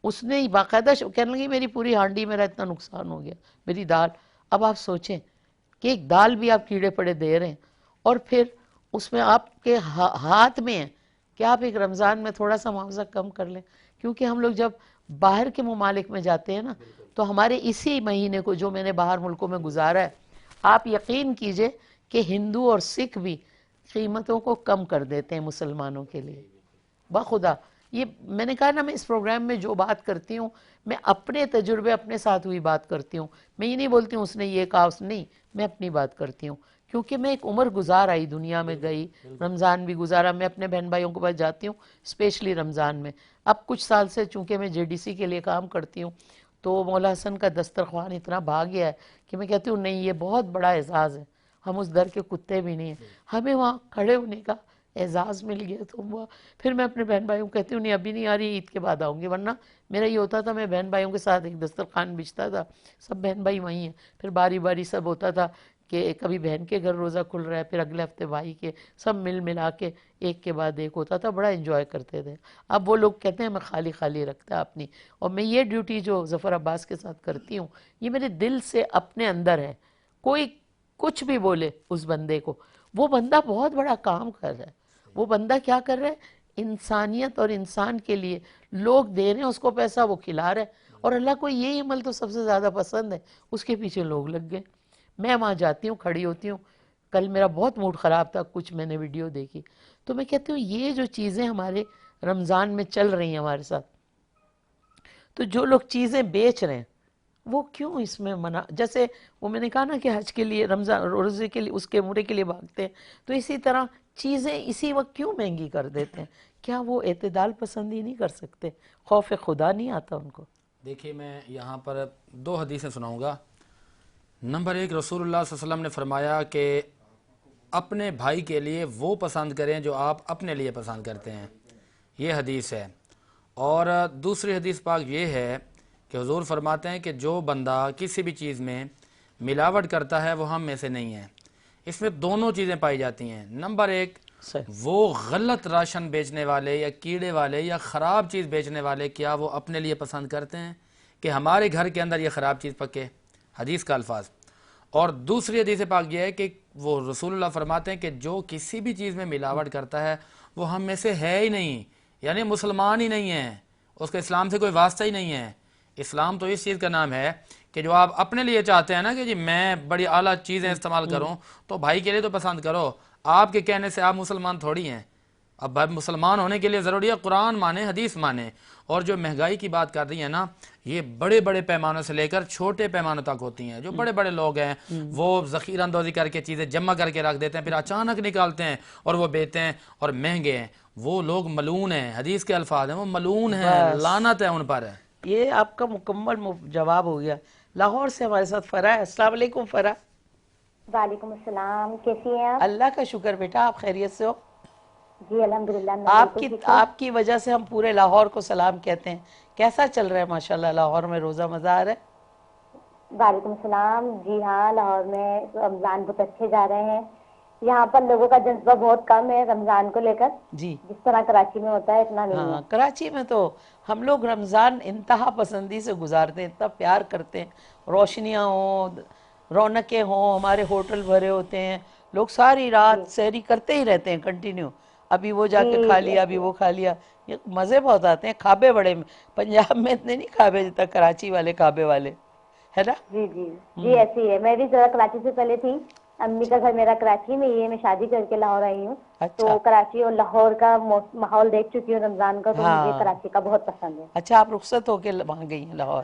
اس نے باقاعدہ کہنے لگی میری پوری ہانڈی میرا اتنا نقصان ہو گیا, میری دال. اب آپ سوچیں کہ ایک دال بھی آپ کیڑے پڑے دے رہے ہیں اور پھر اس میں آپ کے ہاتھ میں ہے کہ آپ ایک رمضان میں تھوڑا سا معاوضہ کم کر لیں. کیونکہ ہم لوگ جب باہر کے ممالک میں جاتے ہیں نا تو ہمارے اسی مہینے کو جو میں نے باہر ملکوں میں گزارا ہے, آپ یقین کیجئے کہ ہندو اور سکھ بھی قیمتوں کو کم کر دیتے ہیں مسلمانوں کے لیے. بخدا یہ میں نے کہا نا, میں اس پروگرام میں جو بات کرتی ہوں میں اپنے تجربے اپنے ساتھ ہوئی بات کرتی ہوں. میں یہ نہیں بولتی ہوں اس نے یہ کہا, اس نہیں, میں اپنی بات کرتی ہوں کیونکہ میں ایک عمر گزار آئی, دنیا میں گئی, رمضان بھی گزارا. میں اپنے بہن بھائیوں کے پاس جاتی ہوں اسپیشلی رمضان میں. اب کچھ سال سے چونکہ میں جے ڈی سی کے لیے کام کرتی ہوں تو مولا حسن کا دسترخوان اتنا بھاگ گیا ہے کہ میں کہتی ہوں نہیں یہ بہت بڑا اعزاز ہے, ہم اس در کے کتے بھی نہیں ہیں, ہمیں وہاں کھڑے ہونے کا اعزاز مل گیا. تو وہ پھر میں اپنے بہن بھائیوں کو کہتی ہوں نہیں ابھی نہیں آ رہی, عید کے بعد آؤں گی. ورنہ میرا یہ ہوتا تھا میں بہن بھائیوں کے ساتھ ایک دسترخوان بچھتا تھا, سب بہن بھائی وہیں ہیں, پھر باری باری سب ہوتا تھا کہ کبھی بہن کے گھر روزہ کھل رہا ہے, پھر اگلے ہفتے بھائی کے, سب مل ملا کے ایک کے بعد ایک ہوتا تھا, بڑا انجوائے کرتے تھے. اب وہ لوگ کہتے ہیں میں خالی خالی رکھتا اپنی, اور میں یہ ڈیوٹی جو ظفر عباس کے ساتھ کرتی ہوں یہ میرے دل سے اپنے اندر ہے. کوئی کچھ بھی بولے اس بندے کو, وہ بندہ بہت بڑا کام کر رہا ہے. وہ بندہ کیا کر رہا ہے, انسانیت اور انسان کے لیے لوگ دے رہے ہیں اس کو پیسہ, وہ کھلا رہا ہے. اور اللہ کو یہی عمل تو سب سے زیادہ پسند ہے, اس کے پیچھے لوگ لگ گئے. میں وہاں جاتی ہوں, کھڑی ہوتی ہوں. کل میرا بہت موڈ خراب تھا, کچھ میں نے ویڈیو دیکھی تو میں کہتی ہوں یہ جو چیزیں ہمارے رمضان میں چل رہی ہیں ہمارے ساتھ, تو جو لوگ چیزیں بیچ رہے ہیں وہ کیوں اس میں منع, جیسے وہ میں نے کہا نا کہ حج کے لیے رمضان روزے کے لیے اس کے عمرے کے لیے بھاگتے ہیں, تو اسی طرح چیزیں اسی وقت کیوں مہنگی کر دیتے ہیں؟ کیا وہ اعتدال پسندی نہیں کر سکتے؟ خوف خدا نہیں آتا ان کو؟ دیکھیے میں یہاں پر 2 حدیثیں سناؤں گا. نمبر 1, رسول اللہ صلی اللہ علیہ وسلم نے فرمایا کہ اپنے بھائی کے لیے وہ پسند کریں جو آپ اپنے لیے پسند کرتے ہیں, یہ حدیث ہے. اور دوسری حدیث پاک یہ ہے کہ حضور فرماتے ہیں کہ جو بندہ کسی بھی چیز میں ملاوٹ کرتا ہے وہ ہم میں سے نہیں ہے. اس میں دونوں چیزیں پائی جاتی ہیں. نمبر 1, وہ غلط راشن بیچنے والے یا کیڑے والے یا خراب چیز بیچنے والے, کیا وہ اپنے لیے پسند کرتے ہیں کہ ہمارے گھر کے اندر یہ خراب چیز پکے؟ حدیث کا الفاظ. اور دوسری حدیث پاک یہ ہے کہ وہ رسول اللہ فرماتے ہیں کہ جو کسی بھی چیز میں ملاوٹ کرتا ہے وہ ہم میں سے ہے ہی نہیں, یعنی مسلمان ہی نہیں ہے, اس کا اسلام سے کوئی واسطہ ہی نہیں ہے. اسلام تو اس چیز کا نام ہے کہ جو آپ اپنے لیے چاہتے ہیں نا کہ جی میں بڑی اعلیٰ چیزیں استعمال کروں, تو بھائی کے لیے تو پسند کرو. آپ کے کہنے سے آپ مسلمان تھوڑی ہیں. اب مسلمان ہونے کے لیے ضروری ہے قرآن مانے, حدیث مانے. اور جو مہنگائی کی بات کر رہی ہیں نا, یہ بڑے بڑے پیمانوں سے لے کر چھوٹے پیمانوں تک ہوتی ہیں. جو بڑے بڑے لوگ ہیں وہ ذخیرہ اندوزی کر کے چیزیں جمع کر کے رکھ دیتے ہیں, پھر اچانک نکالتے ہیں اور وہ بیچتے ہیں اور مہنگے ہیں. وہ لوگ ملعون ہیں, حدیث کے الفاظ ہیں, وہ ملعون ہیں, لعنت ہے ان پر. یہ آپ کا مکمل جواب ہو گیا. لاہور سے ہمارے ساتھ فرح ہے. السلام علیکم فرح. وعلیکم السلام, کیسی ہیں آپ؟ اللہ کا شکر بیٹا, آپ خیریت سے ہو؟ جی الحمدللہ. آپ کی وجہ سے ہم پورے لاہور کو سلام کہتے ہیں. کیسا چل رہا ہے ماشاءاللہ لاہور میں روزہ؟ مزہ آ رہا ہے؟ وعلیکم السلام. جی ہاں, لاہور میں رمضان بہت اچھے جا رہے ہیں. یہاں پر لوگوں کا جذبہ بہت کم ہے رمضان کو لے کر, جی جس طرح کراچی میں ہوتا ہے اتنا نہیں ہے. ہاں, کراچی میں تو ہم لوگ رمضان انتہا پسندی سے گزارتے ہیں, اتنا پیار کرتے ہیں. روشنیاں ہوں, رونقیں ہوں, ہمارے ہوٹل بھرے ہوتے ہیں, لوگ ساری رات سحری کرتے ہی رہتے ہیں کنٹینیو. ابھی وہ جا کے کھا لیا, ابھی وہ کھا لیا. یہ مزے بہت آتے ہیں. کعبے بڑے, پنجاب میں اتنے نہیں کعبے جتنا کراچی والے کعبے والے, ہے نا؟ جی جی جی ایسی ہے. میں بھی ذرا کراچی سے پہلے تھی, امی کا گھر میرا کراچی میں ہی ہے, میں شادی کر کے لاہور آئی ہوں. تو کراچی اور لاہور کا ماحول دیکھ چکی ہوں رمضان کا, تو مجھے کراچی کا بہت پسند ہے. اچھا, آپ رخصت ہو کے وہاں گئی ہیں لاہور؟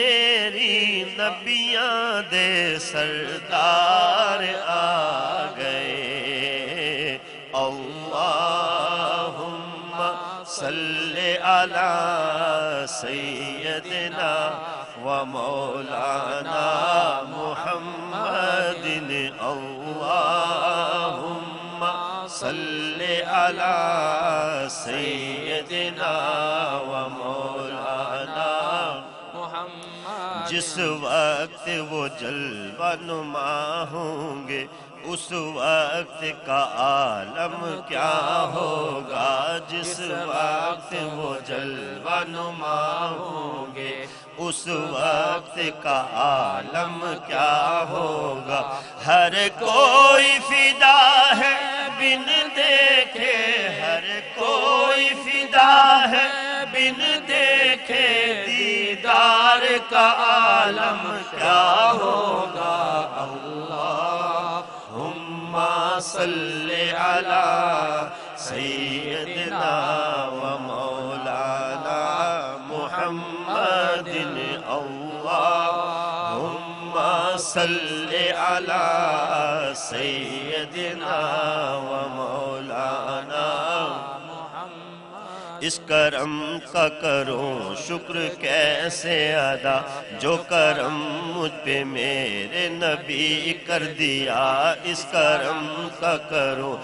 تیری نبیاں دے سردار آ گئے اللہم صلی علی سیدنا و مولانا محمد اللہم صلی علی سیدنا و مولانا محمد جس وقت وہ جلوہ نما ہوں گے اس وقت کا عالم کیا ہوگا جس وقت وہ جلوہ نما ہوں گے اس وقت کا عالم کیا ہوگا ہر کوئی فدا ہے بن دیکھے ہر کوئی فدا ہے بن دیکھے دیدار کا عالم کیا ہوگا اللہم صلی علی سیدنا و مولانا محمد اللہم صلی علی سیدنا و مولانا اس کرم کا کرو شکر کیسے ادا جو کرم مجھ پہ میرے نبی کر دیا اس کرم کا کرو